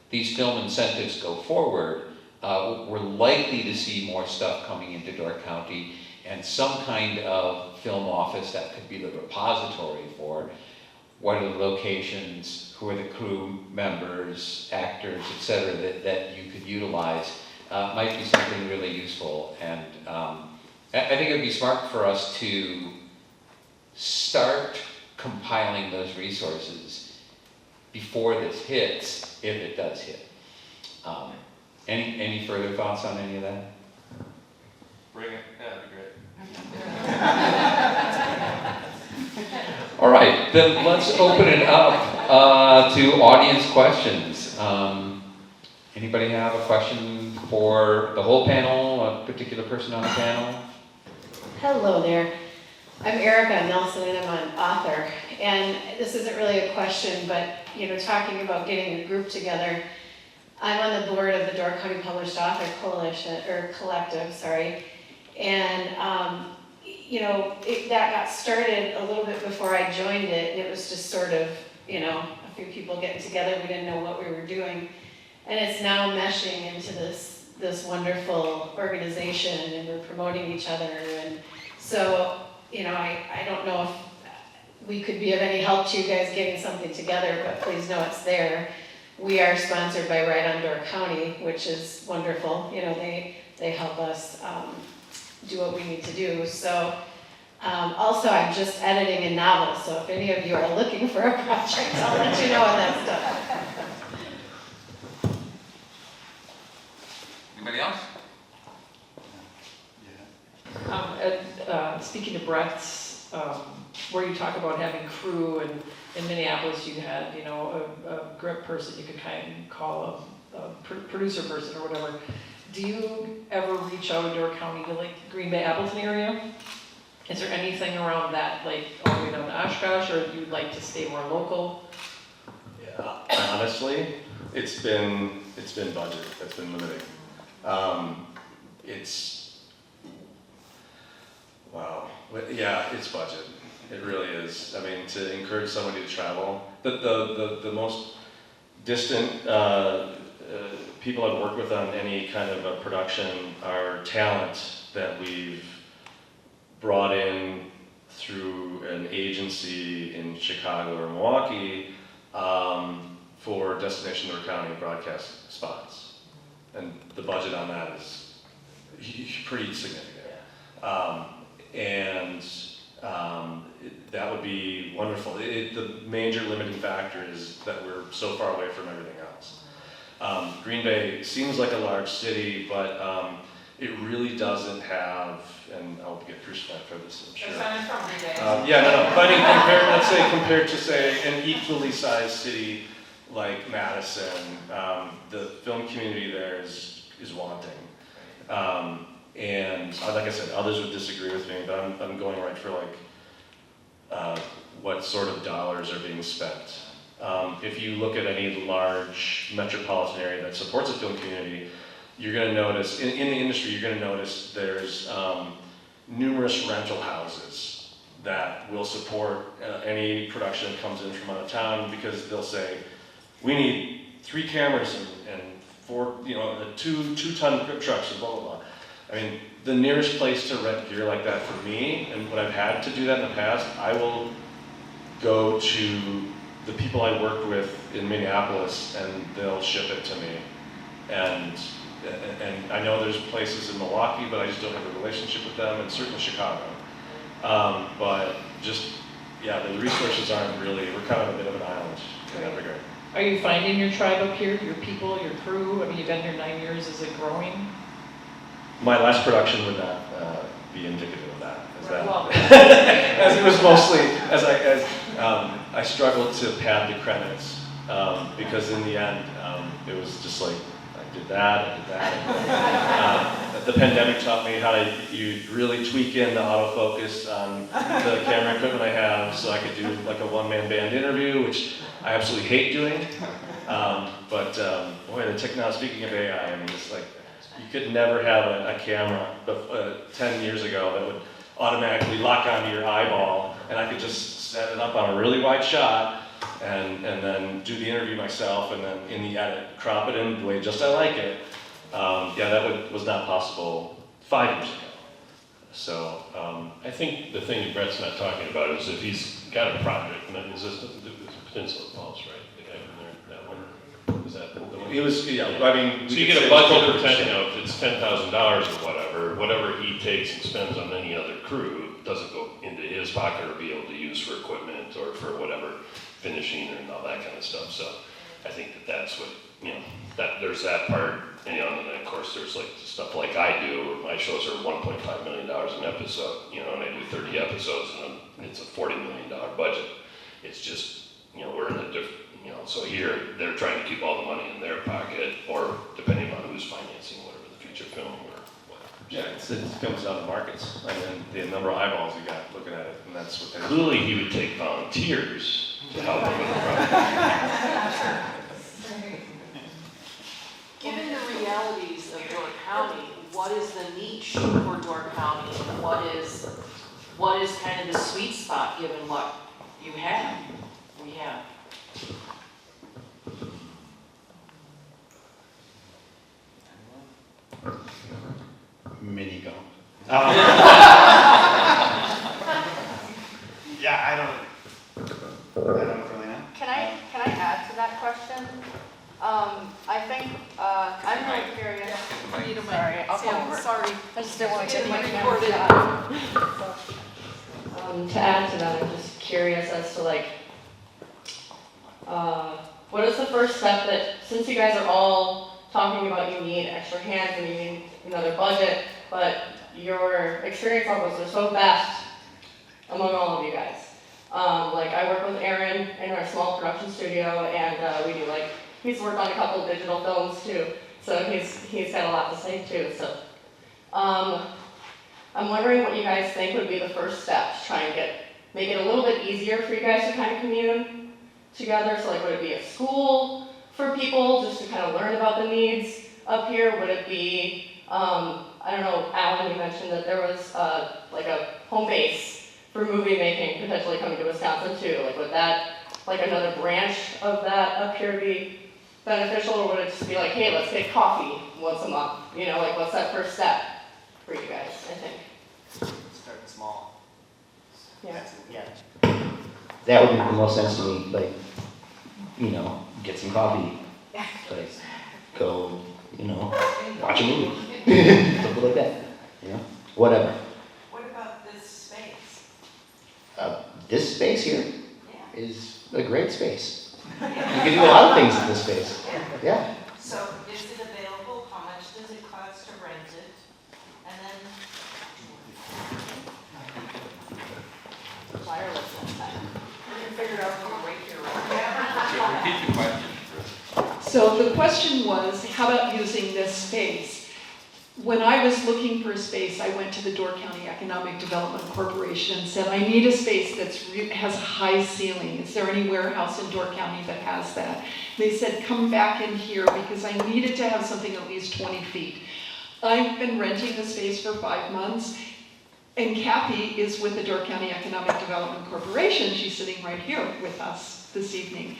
Speaker 2: these film incentives go forward, we're likely to see more stuff coming into Door County, and some kind of film office that could be the repository for what are the locations, who are the crew members, actors, etc., that you could utilize. Might be something really useful, and I think it would be smart for us to start compiling those resources before this hits, if it does hit. Any further thoughts on any of that?
Speaker 5: Bring it. Yeah, that'd be great.
Speaker 2: All right, then let's open it up to audience questions. Anybody have a question for the whole panel, a particular person on the panel?
Speaker 10: Hello there. I'm Erica Nelson and I'm an author. And this isn't really a question, but talking about getting a group together, I'm on the board of the Door County Published Author Coalition, or Collective, sorry. And that got started a little bit before I joined it, and it was just sort of, a few people getting together. We didn't know what we were doing. And it's now meshing into this wonderful organization, and we're promoting each other. And so, I don't know if we could be of any help to you guys getting something together, but please know it's there. We are sponsored by Right on Door County, which is wonderful. They help us do what we need to do. So, also, I'm just editing a novel, so if any of you are looking for a project, I'll let you know on that stuff.
Speaker 4: Anybody else?
Speaker 1: Speaking to Brett's, where you talk about having crew, and in Minneapolis you had, a grip person you could kind of call a producer person or whatever. Do you ever reach out to Door County to like Green Bay, Appleton area? Is there anything around that, like all the way down to Oshkosh, or you'd like to stay more local?
Speaker 5: Yeah, honestly, it's been budget that's been limiting. It's budget. It really is. I mean, to encourage somebody to travel, the most distant people I've worked with on any kind of a production are talent that we've brought in through an agency in Chicago or Milwaukee for Destination Door County broadcast spots. And the budget on that is pretty significant. That would be wonderful. The major limiting factor is that we're so far away from everything else. Green Bay seems like a large city, but it really doesn't have, and I'll get crucified for this, I'm sure.
Speaker 4: That's not from Green Bay.
Speaker 5: But I mean, compared to say an equally sized city like Madison, the film community there is wanting. And like I said, others would disagree with me, but I'm going right for what sort of dollars are being spent. If you look at any large metropolitan area that supports a film community, you're going to notice, in the industry, you're going to notice there's numerous rental houses that will support any production that comes in from out of town, because they'll say, we need 3 cameras and 4, the two-ton grip trucks and blah, blah, blah. I mean, the nearest place to rent gear like that for me, and when I've had to do that in the past, I will go to the people I worked with in Minneapolis and they'll ship it to me. And I know there's places in Milwaukee, but I just don't have a relationship with them, and certainly Chicago. But the resources aren't really, we're kind of a bit of an island in that regard.
Speaker 1: Are you finding your tribe up here, your people, your crew? I mean, you've been here 9 years. Is it growing?
Speaker 5: My last production would not be indicative of that.
Speaker 10: Well,
Speaker 5: As it was mostly, I struggled to pad the credits because in the end, it was just like, I did that. The pandemic taught me how to really tweak in the autofocus on the camera equipment I have so I could do like a one-man band interview, which I absolutely hate doing. Boy, the technology, speaking of AI, I mean, it's like, you could never have a camera 10 years ago that would automatically lock onto your eyeball, and I could just set it up on a really wide shot and then do the interview myself, and then in the edit, crop it in the way just I like it. That was not possible 5 years ago. So
Speaker 9: I think the thing that Brett's not talking about is if he's got a project, and is this the Peninsula Falls, right? The guy from there, that one? Is that the one?
Speaker 5: it was, I mean.
Speaker 9: So you get a budget for if it's $10,000 or whatever he takes and spends on any other crew doesn't go into his pocket or be able to use for equipment or for whatever finishing and all that kind of stuff. So I think that's what, that there's that part, and then of course there's like stuff like I do, where my shows are $1.5 million an episode, and I do 30 episodes and it's a $40 million budget. It's just, we're in a different, so here they're trying to keep all the money in their pocket, or depending on who's financing whatever the feature film or whatever.
Speaker 5: Yeah, it comes down to markets, and then the number of eyeballs you got looking at it, and that's what they're.
Speaker 9: Clearly he would take volunteers to help him with the project.
Speaker 11: Given the realities of Door County, what is the niche for Door County? What is kind of the sweet spot given what we have?
Speaker 8: Minigolf. Yeah, I don't really know.
Speaker 12: Can I add to that question? I think, I'm really curious. Sorry, I'll come over.
Speaker 11: Sorry.
Speaker 12: I just didn't want to get my
Speaker 11: Recorded.
Speaker 12: camera.
Speaker 10: To add to that, I'm just curious as to what is the first step that, since you guys are all talking about you need extra hands and you need another budget, but your experience levels are so vast among all of you guys. I work with Aaron in our small production studio, and we do he's worked on a couple of digital films too, so he's got a lot to say too. So I'm wondering what you guys think would be the first step to try and make it a little bit easier for you guys to kind of commune together. So would it be a school for people just to kind of learn about the needs up here? Would it be, I don't know, Alan, you mentioned that there was a home base for movie making potentially coming to Wisconsin too. Would that, another branch of that up here be beneficial, or would it just be hey, let's take coffee once a month? What's that first step for you guys, I think?
Speaker 3: Start small.
Speaker 10: Yeah.
Speaker 3: That would make the most sense to me, get some coffee, go, watch a movie, something like that, whatever.
Speaker 11: What about this space?
Speaker 3: This space here is a great space. You can do a lot of things in this space. Yeah.
Speaker 11: So is it available? How much does it cost to rent it? And then wireless this time. You can figure out how to rate your
Speaker 4: Repeat the question.
Speaker 1: So the question was, how about using this space? When I was looking for a space, I went to the Door County Economic Development Corporation and said, I need a space that has a high ceiling. Is there any warehouse in Door County that has that? They said, come back in here because I needed to have something at least 20 feet. I've been renting the space for 5 months, and Kathy is with the Door County Economic Development Corporation. She's sitting right here with us this evening.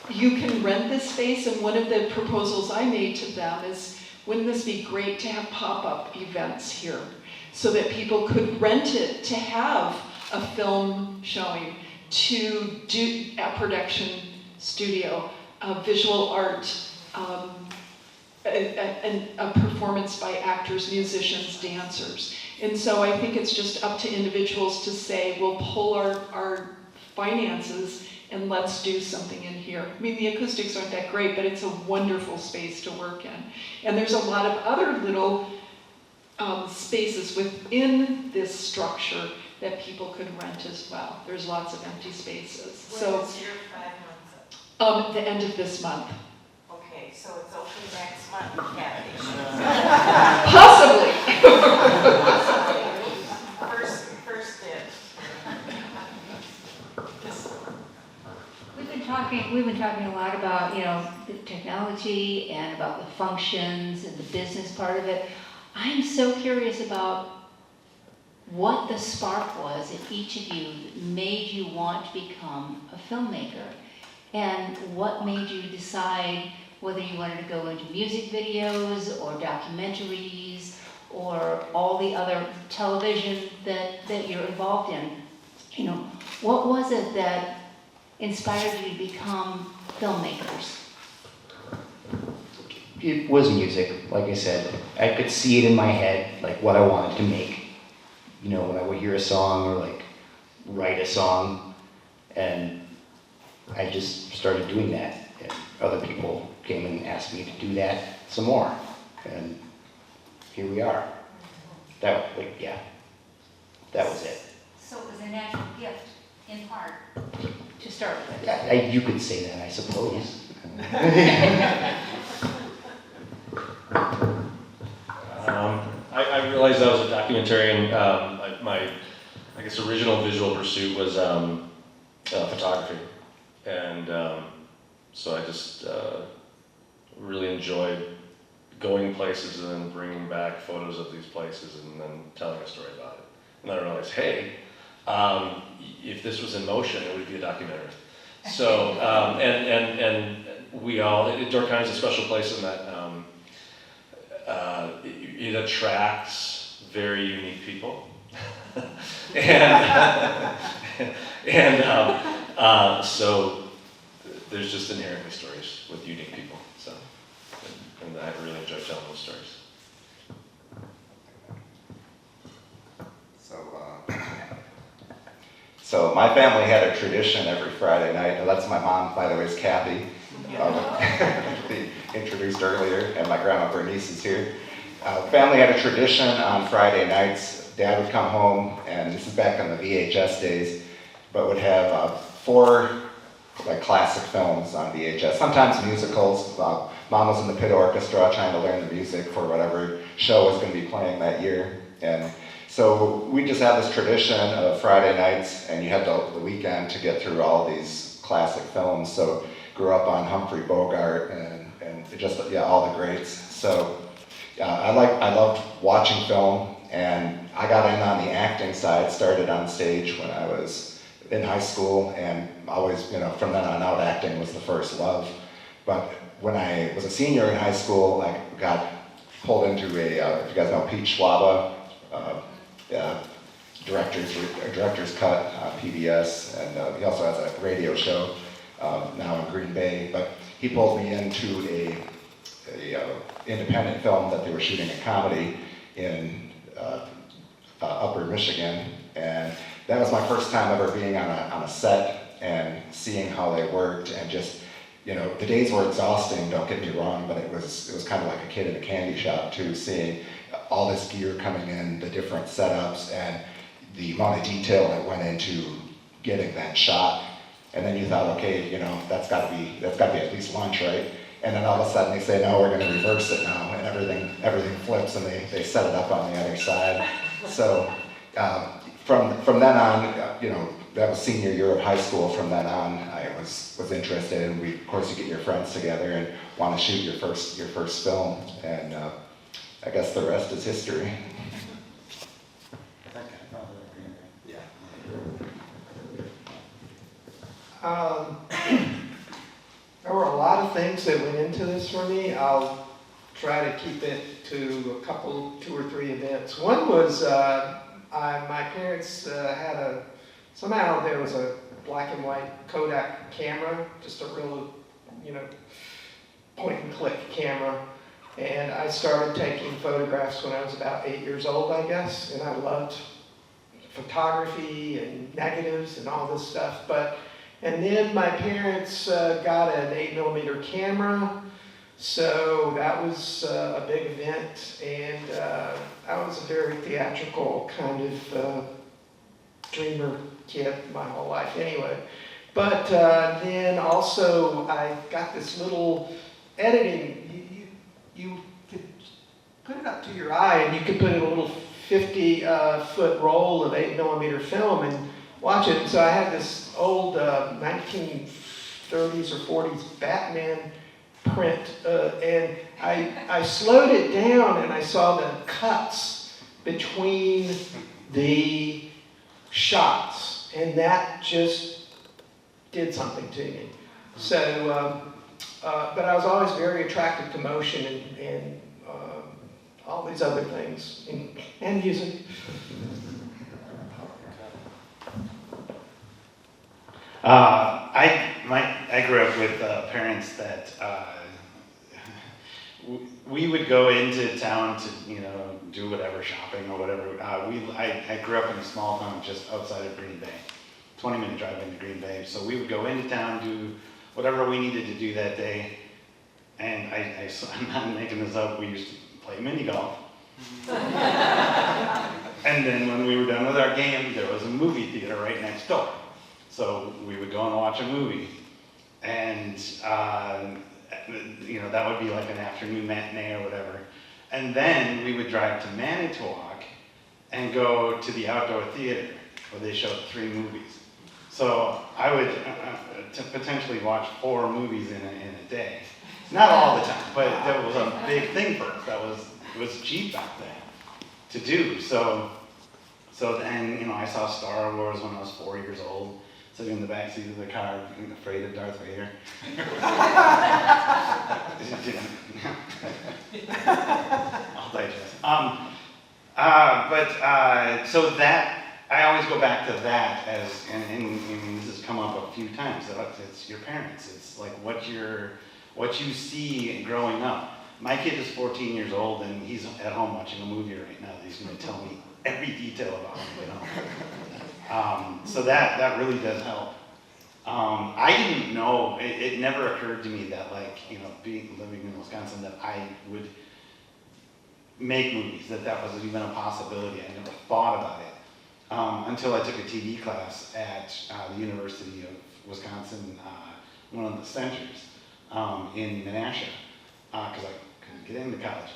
Speaker 1: You can rent this space, and one of the proposals I made to them is, wouldn't this be great to have pop-up events here so that people could rent it to have a film showing, to do a production studio, visual art, a performance by actors, musicians, dancers. And so I think it's just up to individuals to say, we'll pull our finances and let's do something in here. I mean, the acoustics aren't that great, but it's a wonderful space to work in. And there's a lot of other little spaces within this structure that people could rent as well. There's lots of empty spaces.
Speaker 11: When
Speaker 1: So
Speaker 11: is your 5 months up?
Speaker 1: the end of this month.
Speaker 11: Okay, so it's open next month, Kathy.
Speaker 1: Possibly.
Speaker 11: First dibs.
Speaker 13: We've been talking a lot about, the technology and about the functions and the business part of it. I'm so curious about what the spark was in each of you that made you want to become a filmmaker, and what made you decide whether you wanted to go into music videos or documentaries or all the other television that you're involved in. What was it that inspired you to become filmmakers?
Speaker 3: It was music, like I said. I could see it in my head, like what I wanted to make. When I would hear a song or like write a song, and I just started doing that. And other people came and asked me to do that some more, and here we are. That was it.
Speaker 13: So it was a natural gift, in part, to start with.
Speaker 3: You could say that, I suppose.
Speaker 5: I realized I was a documentarian. My original visual pursuit was photography, and so I just really enjoyed going places and then bringing back photos of these places and then telling a story about it. And then I realized, hey, if this was in motion, it would be a documentary. So, and we all, Door County is a special place in that it attracts very unique people. So there's just inherently stories with unique people. So, and I really enjoy telling those stories.
Speaker 6: So my family had a tradition every Friday night. That's my mom, by the way, is Kathy, introduced earlier, and my grandma Bernice is here. Family had a tradition on Friday nights. Dad would come home, and this is back in the VHS days, but would have 4 classic films on VHS, sometimes musicals. Mom was in the pit orchestra trying to learn the music for whatever show was going to be playing that year. And so we just have this tradition of Friday nights, and you have the weekend to get through all these classic films. So grew up on Humphrey Bogart and just all the greats. So I loved watching film, and I got in on the acting side. Started on stage when I was in high school, and always, from then on out, acting was the first love. But when I was a senior in high school, I got pulled into if you guys know Pete Schwaba, director's cut on PBS, and he also has a radio show now in Green Bay. But he pulled me into a independent film that they were shooting a comedy in Upper Michigan, and that was my first time ever being on a set and seeing how they worked, and just the days were exhausting, don't get me wrong, but it was kind of like a kid in a candy shop too, seeing all this gear coming in, the different setups, and the amount of detail that went into getting that shot. And then you thought, okay, that's got to be at least lunch, right? And then all of a sudden they say, no, we're going to reverse it now, and everything flips, and they set it up on the other side. So from then on, that was senior year of high school. From then on, I was interested, and of course you get your friends together and want to shoot your first film, and I guess the rest is history.
Speaker 7: There were a lot of things that went into this for me. I'll try to keep it to 2 or 3 events. One was my parents had somehow there was a black and white Kodak camera, just a real, point and click camera. And I started taking photographs when I was about 8 years old, I guess, and I loved photography and negatives and all this stuff. And then my parents got an 8mm camera, So that was a big event, and I was a very theatrical kind of dreamer kid my whole life anyway. But then also I got this little editing, you could put it up to your eye and you could put in a little 50-foot roll of 8mm film and watch it. So I had this old 1930s or 40s Batman print, and I slowed it down and I saw the cuts between the shots, and that just did something to me. So, but I was always very attracted to motion and all these other things, and music.
Speaker 8: I grew up with parents that we would go into town to do whatever, shopping or whatever. I grew up in a small town just outside of Green Bay, 20-minute drive into Green Bay. So we would go into town, do whatever we needed to do that day. And I'm not making this up, we used to play minigolf. And then when we were done with our game, there was a movie theater right next door. So we would go and watch a movie. And that would be like an afternoon matinee or whatever. And then we would drive to Manitowoc and go to the outdoor theater where they showed 3 movies. So I would potentially watch 4 movies in a day. Not all the time, but that was a big thing for us. It was cheap back then to do. So then, I saw Star Wars when I was 4 years old, sitting in the back seat of the car, afraid of Darth Vader. I'll digest. So that, I always go back to that as, and this has come up a few times, it's your parents. It's like what you see growing up. My kid is 14 years old and he's at home watching a movie right now that he's going to tell me every detail about it. So that really does help. I didn't know, it never occurred to me that living in Wisconsin, that I would make movies, that was even a possibility. I never thought about it until I took a TV class at the University of Wisconsin, one of the centers in Menasha, because I couldn't get into college.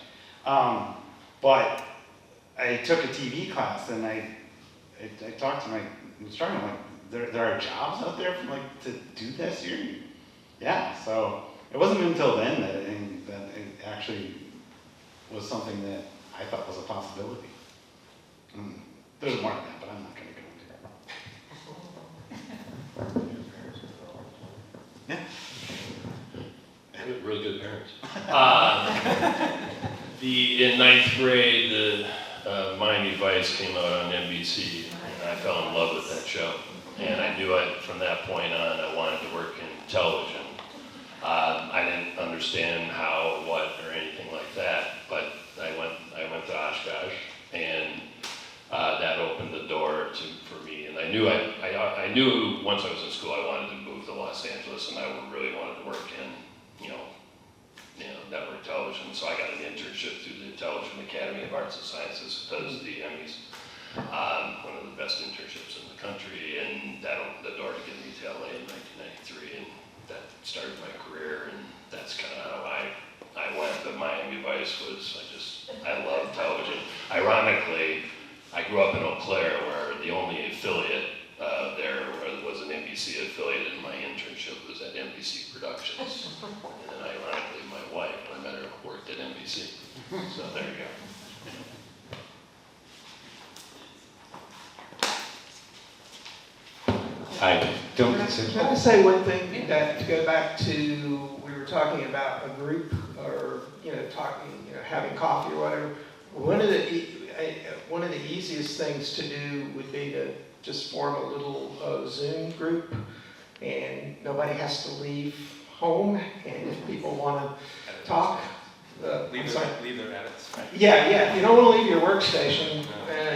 Speaker 8: But I took a TV class and I talked to my instructor, there are jobs out there to do this here? Yeah, so it wasn't until then that it actually was something that I thought was a possibility. There's more than that, but I'm not going to go into it. Yeah.
Speaker 9: Really good parents. In 9th grade, the Miami Vice came out on NBC, and I fell in love with that show. And I knew from that point on I wanted to work in television. I didn't understand how, what, or anything like that, but I went to Oshkosh, and that opened the door for me. And I knew once I was in school I wanted to move to Los Angeles, and I really wanted to work in network television. So I got an internship through the Television Academy of Arts and Sciences, does the Emmys. One of the best internships in the country, and that opened the door to get me to LA in 1993, and that started my career, and that's kind of how I went. But Miami Vice I love television. Ironically, I grew up in Eau Claire, where the only affiliate there was an NBC affiliate, and my internship was at NBC Productions. And then ironically, my wife, when I met her, worked at NBC. So there you go.
Speaker 2: I don't
Speaker 7: Can
Speaker 2: consider.
Speaker 7: I say one thing, that to go back to, we were talking about a group, or having coffee or whatever. One of the easiest things to do would be to just form a little Zoom group, and nobody has to leave home. And if people want to talk,
Speaker 14: leave their edits. Right?
Speaker 7: Yeah. You don't want to leave your workstation,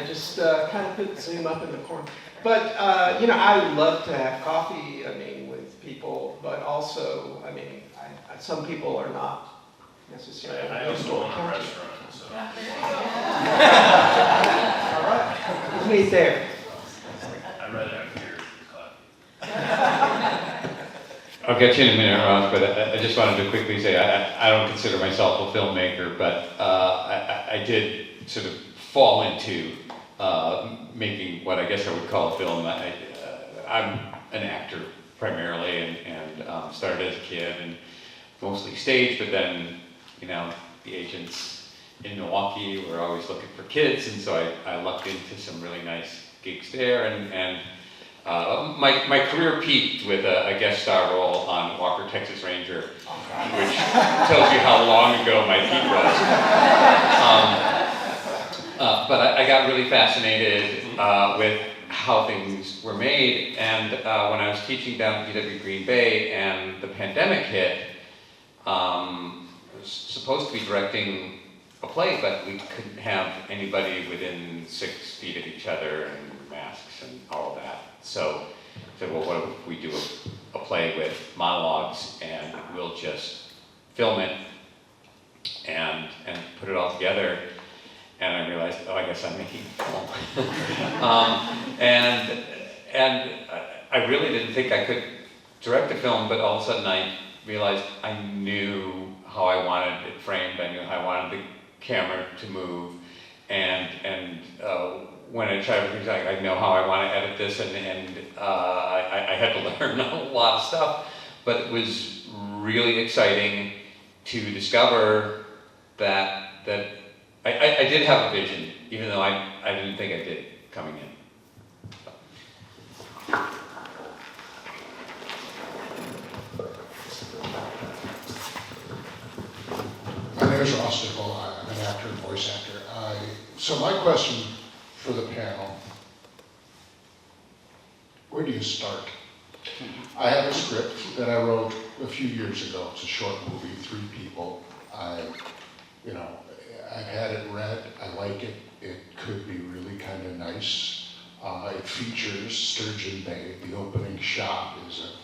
Speaker 7: just kind of put Zoom up in the corner. But, I love to have coffee, with people, but also, some people are not necessarily.
Speaker 9: I used to own a restaurant, so.
Speaker 7: All right, we'll meet there.
Speaker 9: I read after your coffee.
Speaker 2: I'll get you in a minute, Ross, but I just wanted to quickly say I don't consider myself a filmmaker, but I did sort of fall into making what I guess I would call a film. I'm an actor primarily, and started as a kid and mostly stage, but then, you know, the agents in Milwaukee were always looking for kids, and so I lucked into some really nice gigs there, and my career peaked with a guest star role on Walker, Texas Ranger, which tells you how long ago my peak was. But I got really fascinated with how things were made, and when I was teaching down at UNW-Green Bay and the pandemic hit, I was supposed to be directing a play, but we couldn't have anybody within 6 feet of each other and masks and all of that. So I said, well, what if we do a play with monologues and we'll just film it and put it all together. And I realized, oh, I guess I'm making a film. And I really didn't think I could direct a film, but all of a sudden I realized I knew how I wanted it framed. I knew how I wanted the camera to move. And when I tried everything, I know how I want to edit this, and I had to learn a lot of stuff. But it was really exciting to discover that I did have a vision, even though I didn't think I did coming in.
Speaker 15: My name is Ross Dickel. I'm an actor and voice actor. So my question for the panel, where do you start? I have a script that I wrote a few years ago. It's a short movie, 3 people. I've had it read. I like it. It could be really kind of nice. It features Sturgeon Bay. The opening shot is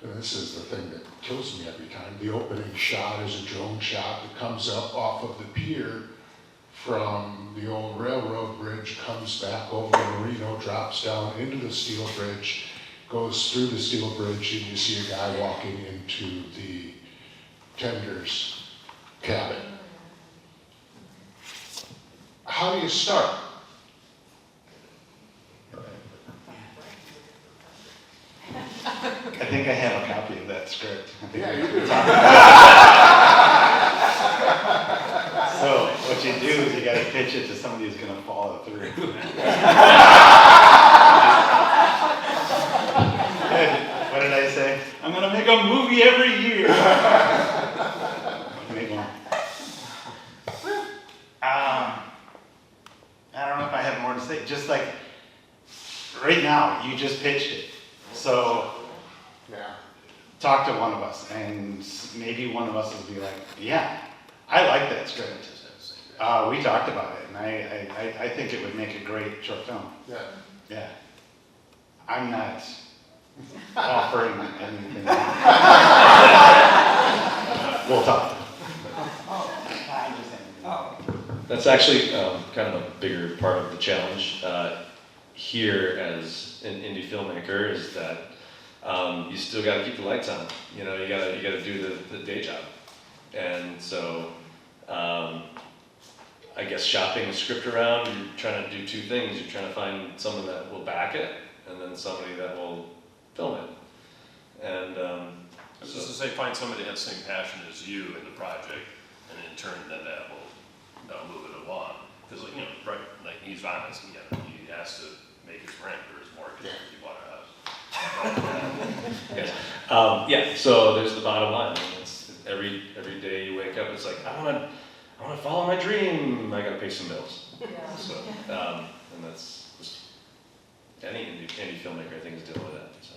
Speaker 15: this is the thing that kills me every time. The opening shot is a drone shot that comes up off of the pier from the old railroad bridge, comes back over the Reno, drops down into the steel bridge, goes through the steel bridge, and you see a guy walking into the tender's cabin. How do you start?
Speaker 8: I think I have a copy of that script.
Speaker 15: Yeah, you do.
Speaker 8: So what you do is you got to pitch it to somebody who's going to follow through. What did I say? I'm going to make a movie every year. Make one. I don't know if I have more to say. Just like right now, you just pitched it. So talk to one of us, and maybe one of us will be like, yeah, I like that script. We talked about it, and I think it would make a great short film. Yeah. I'm not offering anything. We'll talk.
Speaker 5: That's actually kind of a bigger part of the challenge here as an indie filmmaker is that you still got to keep the lights on. You know, you got to do the day job, and so I guess shopping the script around. You're trying to do 2 things. You're trying to find someone that will back it, and then somebody that will film it. And
Speaker 9: I was just to say, find somebody that has the same passion as you in the project, and in turn, then that'll move it along. Because, like, right, like he's honest. He has to make his rent or his mortgage if he bought a house.
Speaker 5: yeah. So there's the bottom line. It's every day you wake up, it's like I want to follow my dream. I got to pay some bills.
Speaker 11: Yeah.
Speaker 5: So and that's just any filmmaker I think is dealing with that. So.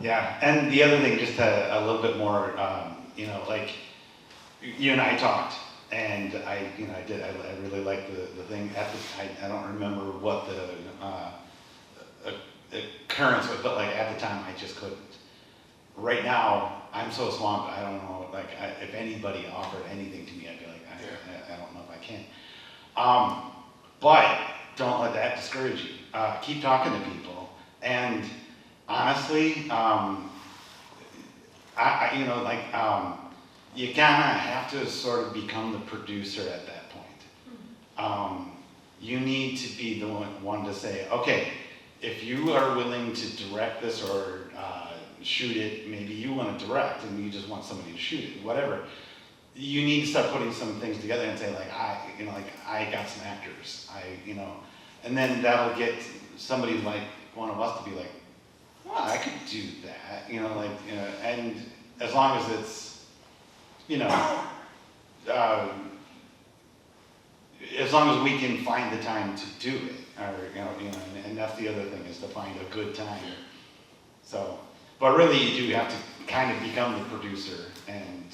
Speaker 8: Yeah, and the other thing, just a little bit more, like you and I talked. And I really liked the thing. I don't remember what the occurrence was, but like at the time I just couldn't. right now, I'm so swamped, I don't know, like, if anybody offered anything to me, I'd be like, I don't know if I can. But don't let that discourage you. Keep talking to people. And honestly, you kind of have to sort of become the producer at that point. You need to be the one to say, okay, if you are willing to direct this or shoot it, maybe you want to direct and you just want somebody to shoot it, whatever. You need to start putting some things together and say, like, I got some actors, and then that'll get somebody like one of us to be like, well, I could do that, and as long as it's, as long as we can find the time to do it, and that's the other thing, is to find a good time. So, but really you do have to kind of become the producer and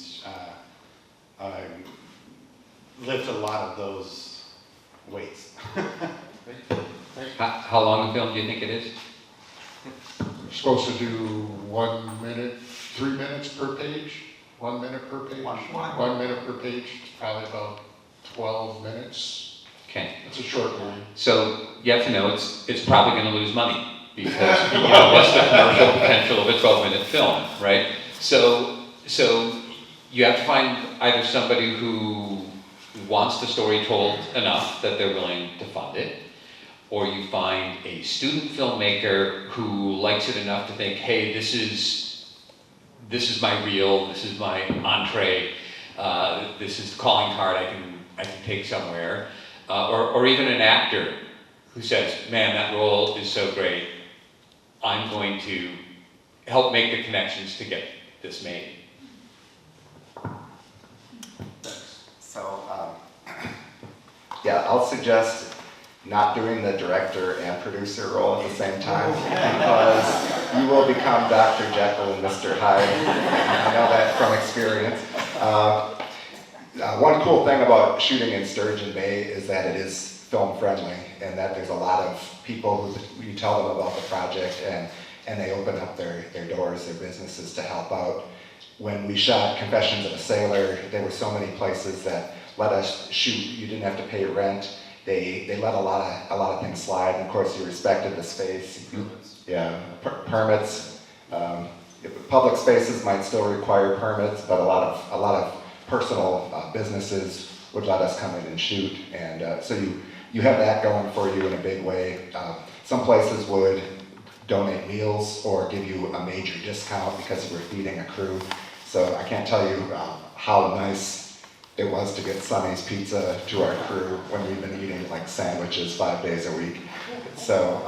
Speaker 8: lift a lot of those weights.
Speaker 2: How long a film do you think it is?
Speaker 15: We're supposed to do 1 minute, 3 minutes per page, 1 minute per page. 1 minute per page, it's probably about 12 minutes.
Speaker 2: Okay.
Speaker 15: It's a short movie.
Speaker 2: So you have to know it's probably going to lose money because what's the commercial potential of a 12-minute film, right? So you have to find either somebody who wants the story told enough that they're willing to fund it, or you find a student filmmaker who likes it enough to think, hey, this is my reel, this is my entree, this is the calling card I can take somewhere, or even an actor who says, man, that role is so great, I'm going to help make the connections to get this made.
Speaker 6: So, yeah, I'll suggest not doing the director and producer role at the same time, because you will become Dr. Jekyll and Mr. Hyde. I know that from experience. One cool thing about shooting in Sturgeon Bay is that it is film friendly, and that there's a lot of people who you tell them about the project and they open up their doors, their businesses to help out. When we shot Confessions of a Sailor, there were so many places that let us shoot. You didn't have to pay rent. They let a lot of things slide, and of course you respected the space. Yeah, permits. Public spaces might still require permits, but a lot of personal businesses would let us come in and shoot, and so you have that going for you in a big way. Some places would donate meals or give you a major discount because we're feeding a crew. So I can't tell you how nice it was to get Sonny's Pizza to our crew when we've been eating like sandwiches 5 days a week. So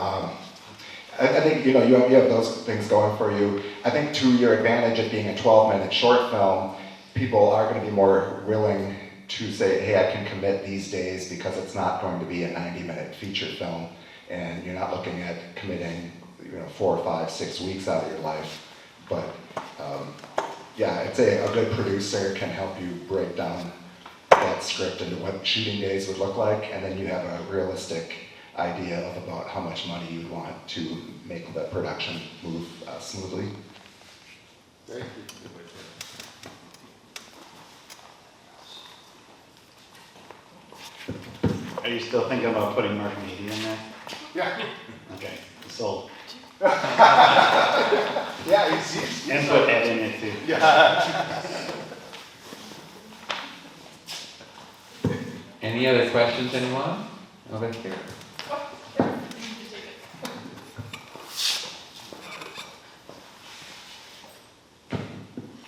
Speaker 6: I think you have those things going for you. I think to your advantage of being a 12-minute short film, people are going to be more willing to say, hey, I can commit these days because it's not going to be a 90-minute feature film, and you're not looking at committing 4, 5, 6 weeks out of your life. But yeah, I'd say a good producer can help you break down that script into what shooting days would look like, and then you have a realistic idea of about how much money you want to make the production move smoothly.
Speaker 15: Thank you.
Speaker 8: Are you still thinking about putting Mark Media in there?
Speaker 15: Yeah.
Speaker 8: Okay, sold.
Speaker 15: Yeah, he's
Speaker 8: and put Ed in it too.
Speaker 15: Yeah.
Speaker 2: Any other questions, anyone? Over here.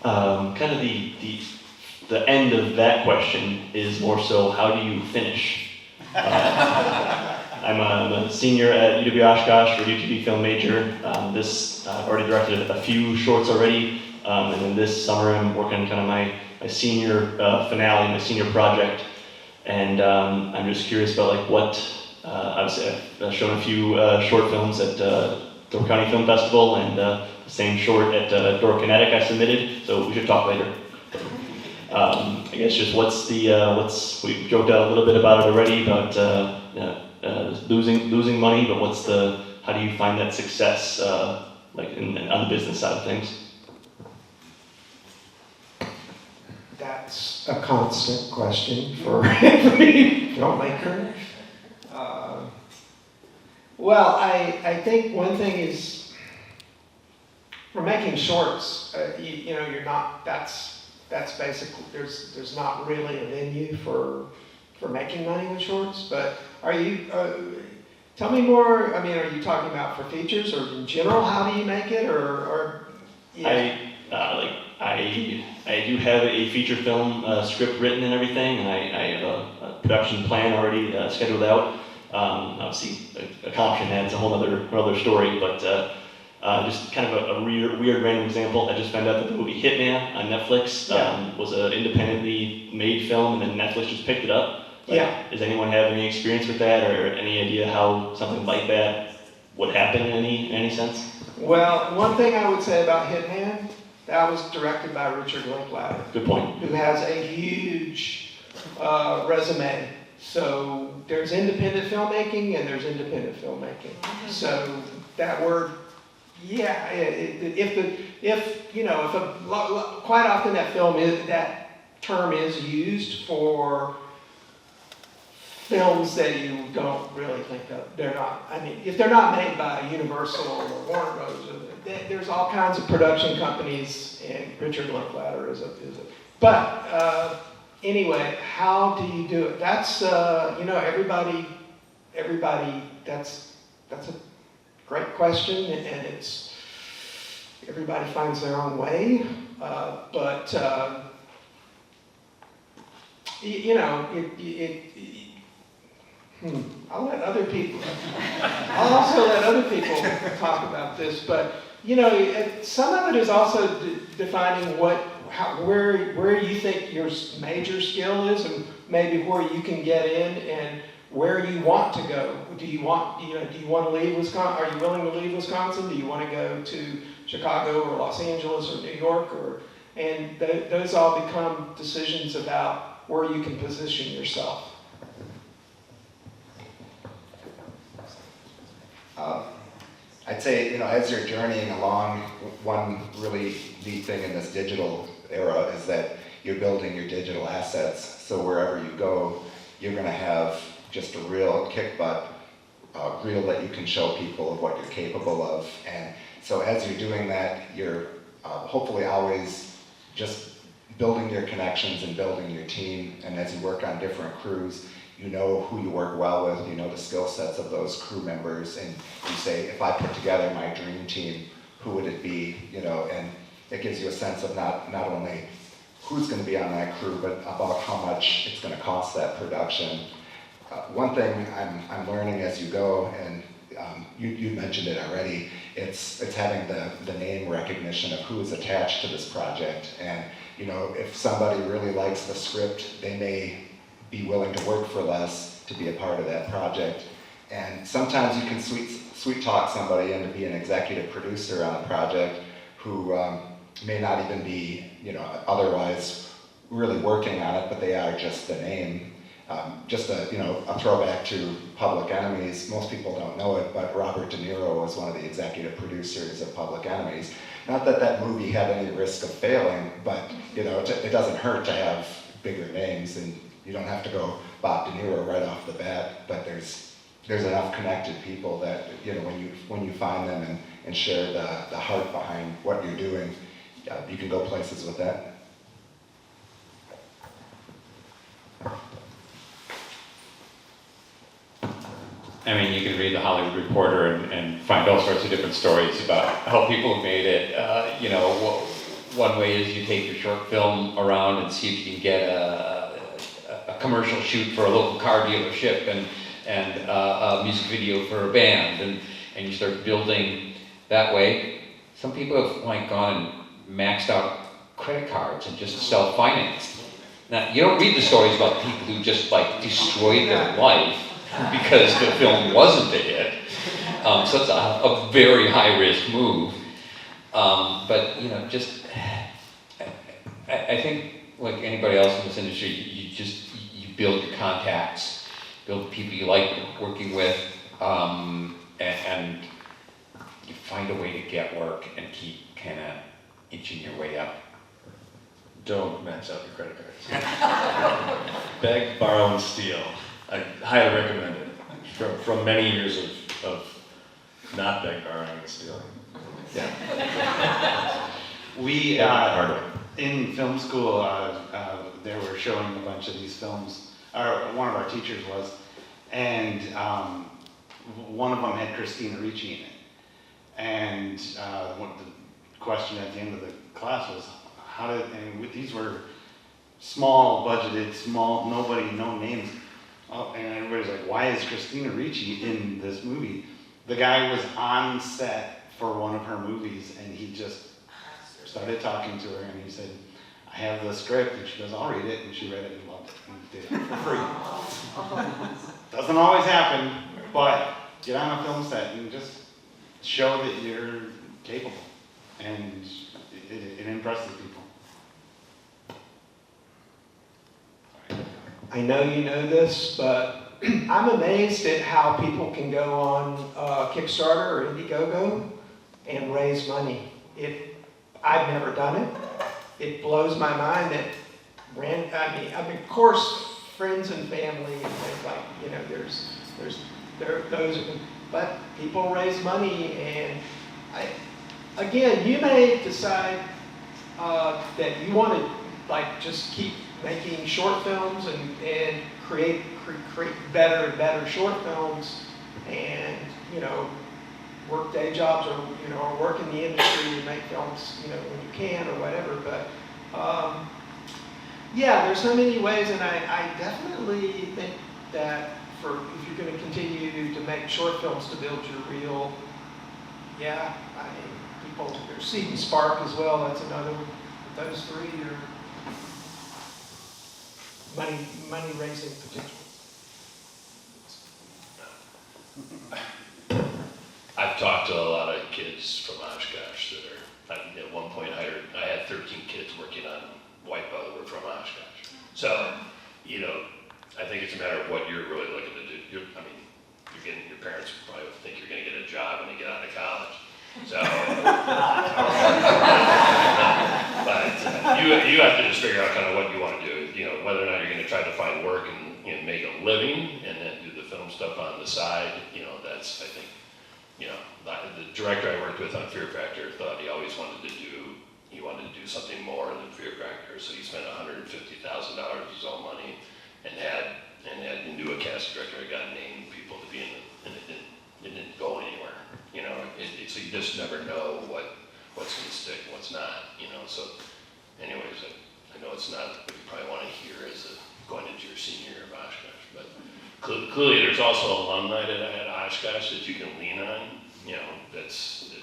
Speaker 16: Kind of the end of that question is more so, how do you finish? I'm a senior at UW-Oshkosh, ready to be film major. I've already directed a few shorts already, and then this summer I'm working on kind of my senior finale, my senior project. And I'm just curious about like what, obviously I've shown a few short films at Door County Film Festival, and the same short at Door Kinetic I submitted, so we should talk later. I guess just we joked out a little bit about it already, about losing money, but how do you find that success, like on the business side of things?
Speaker 7: that's a constant question for every filmmaker. Well, I think one thing is, for making shorts, you know, you're not, that's basically, there's not really a venue for making money with shorts, but are you, tell me more, I mean, are you talking about for features, or in general, how do you make it, or yeah.
Speaker 16: I do have a feature film script written and everything, and I have a production plan already scheduled out. Obviously, accomplishing that's a whole other story, but just kind of a weird random example. I just found out that the movie Hitman on Netflix was an independently made film, and then Netflix just picked it up. Like, does anyone have any experience with that, or any idea how something like that would happen in any sense?
Speaker 7: Well, one thing I would say about Hitman, that was directed by Richard Linklater.
Speaker 16: Good point.
Speaker 7: Who has a huge resume. So there's independent filmmaking and there's independent filmmaking. So that word, yeah, quite often that term is used for films that you don't really think of. They're not, I mean, if they're not made by Universal or Warner Bros., there's all kinds of production companies, and Richard Linklater is a but anyway, how do you do it? That's, you know, everybody, that's a great question, and it's, everybody finds their own way, but you know, I'll let other people, I'll also let other people talk about this, but you know, some of it is also defining where you think your major skill is, and maybe where you can get in, and where you want to go. Do you want to leave Wisconsin? Are you willing to leave Wisconsin? Do you want to go to Chicago or Los Angeles or New York? And those all become decisions about where you can position yourself.
Speaker 6: I'd say, you know, as you're journeying along, one really neat thing in this digital era is that you're building your digital assets. So wherever you go, you're going to have just a real kick-butt reel that you can show people of what you're capable of. And so as you're doing that, you're hopefully always just building your connections and building your team. And as you work on different crews, you know who you work well with, you know the skill sets of those crew members, and you say, if I put together my dream team, who would it be? You know, and it gives you a sense of not only who's going to be on that crew, but about how much it's going to cost that production. One thing I'm learning as you go, and you mentioned it already, it's having the name recognition of who is attached to this project. And you know, if somebody really likes the script, they may be willing to work for less to be a part of that project. And sometimes you can sweet talk somebody into being an executive producer on a project who may not even be, you know, otherwise really working on it, but they are just the name. Just a throwback to Public Enemies. Most people don't know it, but Robert De Niro was one of the executive producers of Public Enemies. Not that that movie had any risk of failing, but you know, it doesn't hurt to have bigger names, and you don't have to go Bob De Niro right off the bat, but there's enough connected people that, you know, when you find them and share the heart behind what you're doing, you can go places with that.
Speaker 2: I mean, you can read the Hollywood Reporter and find all sorts of different stories about how people have made it. You know, one way is you take your short film around and see if you can get a commercial shoot for a local car dealership and a music video for a band, and you start building that way. Some people have like gone and maxed out credit cards and just self-financed. Now, you don't read the stories about people who just like destroyed their life because the film wasn't a hit. So it's a very high-risk move. But you know, just I think like anybody else in this industry, you build your contacts, build people you like working with, and you find a way to get work and keep kind of inching your way up.
Speaker 5: don't max out your credit cards. Beg, borrow, and steal. I highly recommend it. From many years of not beg, borrowing, and stealing. Yeah.
Speaker 8: We,
Speaker 5: hard way.
Speaker 8: in film school, they were showing a bunch of these films, or one of our teachers was, and one of them had Christina Ricci in it. And what the question at the end of the class was, these were small budgeted, no names. Oh, and everybody's like, why is Christina Ricci in this movie? The guy was on set for one of her movies, and he just started talking to her, and he said, I have the script, and she goes, I'll read it, and she read it and loved it, and did it for free. Doesn't always happen, but get on a film set and just show that you're capable, and it impresses people.
Speaker 7: I know you know this, but I'm amazed at how people can go on Kickstarter or Indiegogo and raise money. I've never done it. It blows my mind that of course, friends and family and things like, there's those, but people raise money, and again, you may decide that you want to just keep making short films and create better and better short films, and work day jobs, or work in the industry and make films when you can or whatever. But yeah, there's so many ways, and I definitely think that if you're going to continue to make short films to build your reel, people, there's Seed and Spark as well. That's another one. Those three are money raising potential.
Speaker 9: I've talked to a lot of kids from Oshkosh that at one point I had 13 kids working on White Bow that were from Oshkosh. So, I think it's a matter of what you're really looking to do. Your parents probably think you're going to get a job when you get out of college. So, but you have to just figure out kind of what you want to do. Whether or not you're going to try to find work and make a living, and then do the film stuff on the side. That's, I think, the director I worked with on Fear Factor thought he always wanted to do something more than Fear Factor, so he spent $150,000 of his own money and knew a casting director that got named people to be in it, and it didn't go anywhere. So you just never know what's going to stick and what's not. So, anyways, I know it's not what you probably want to hear as going into your senior year of Oshkosh, but clearly there's also alumni at Oshkosh that you can lean on. That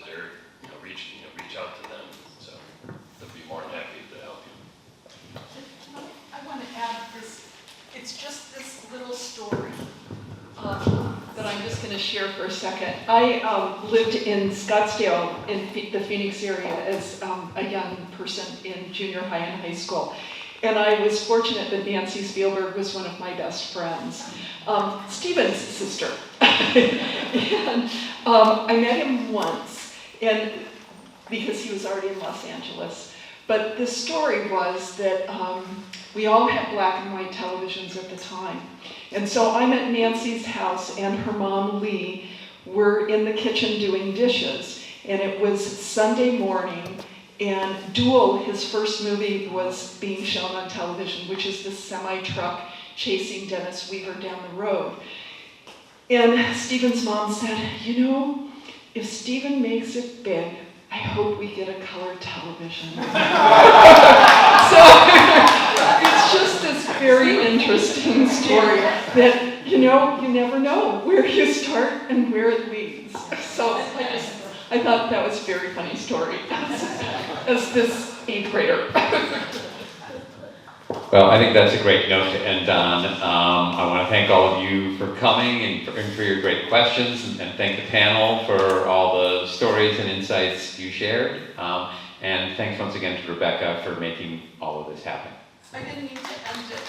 Speaker 9: they're reach out to them. So they'll be more than happy to help you.
Speaker 1: I want to add this. It's just this little story that I'm just going to share for a second. I lived in Scottsdale in the Phoenix area as a young person in junior high and high school. And I was fortunate that Nancy Spielberg was one of my best friends, Steven's sister. And I met him once, and because he was already in Los Angeles. But the story was that we all had black and white televisions at the time. And so I'm at Nancy's house, and her mom, Lee, were in the kitchen doing dishes. And it was Sunday morning, and Duel, his first movie, was being shown on television, which is the semi-truck chasing Dennis Weaver down the road. And Stephen's mom said, if Stephen makes it big, I hope we get a color television. So it's just this very interesting story that, you never know where you start and where it leads. So I thought that was a very funny story as this 8th grader.
Speaker 2: Well, I think that's a great note to end on. I want to thank all of you for coming and for your great questions, and thank the panel for all the stories and insights you shared. And thanks once again to Rebecca for making all of this happen.
Speaker 1: I didn't mean to end it.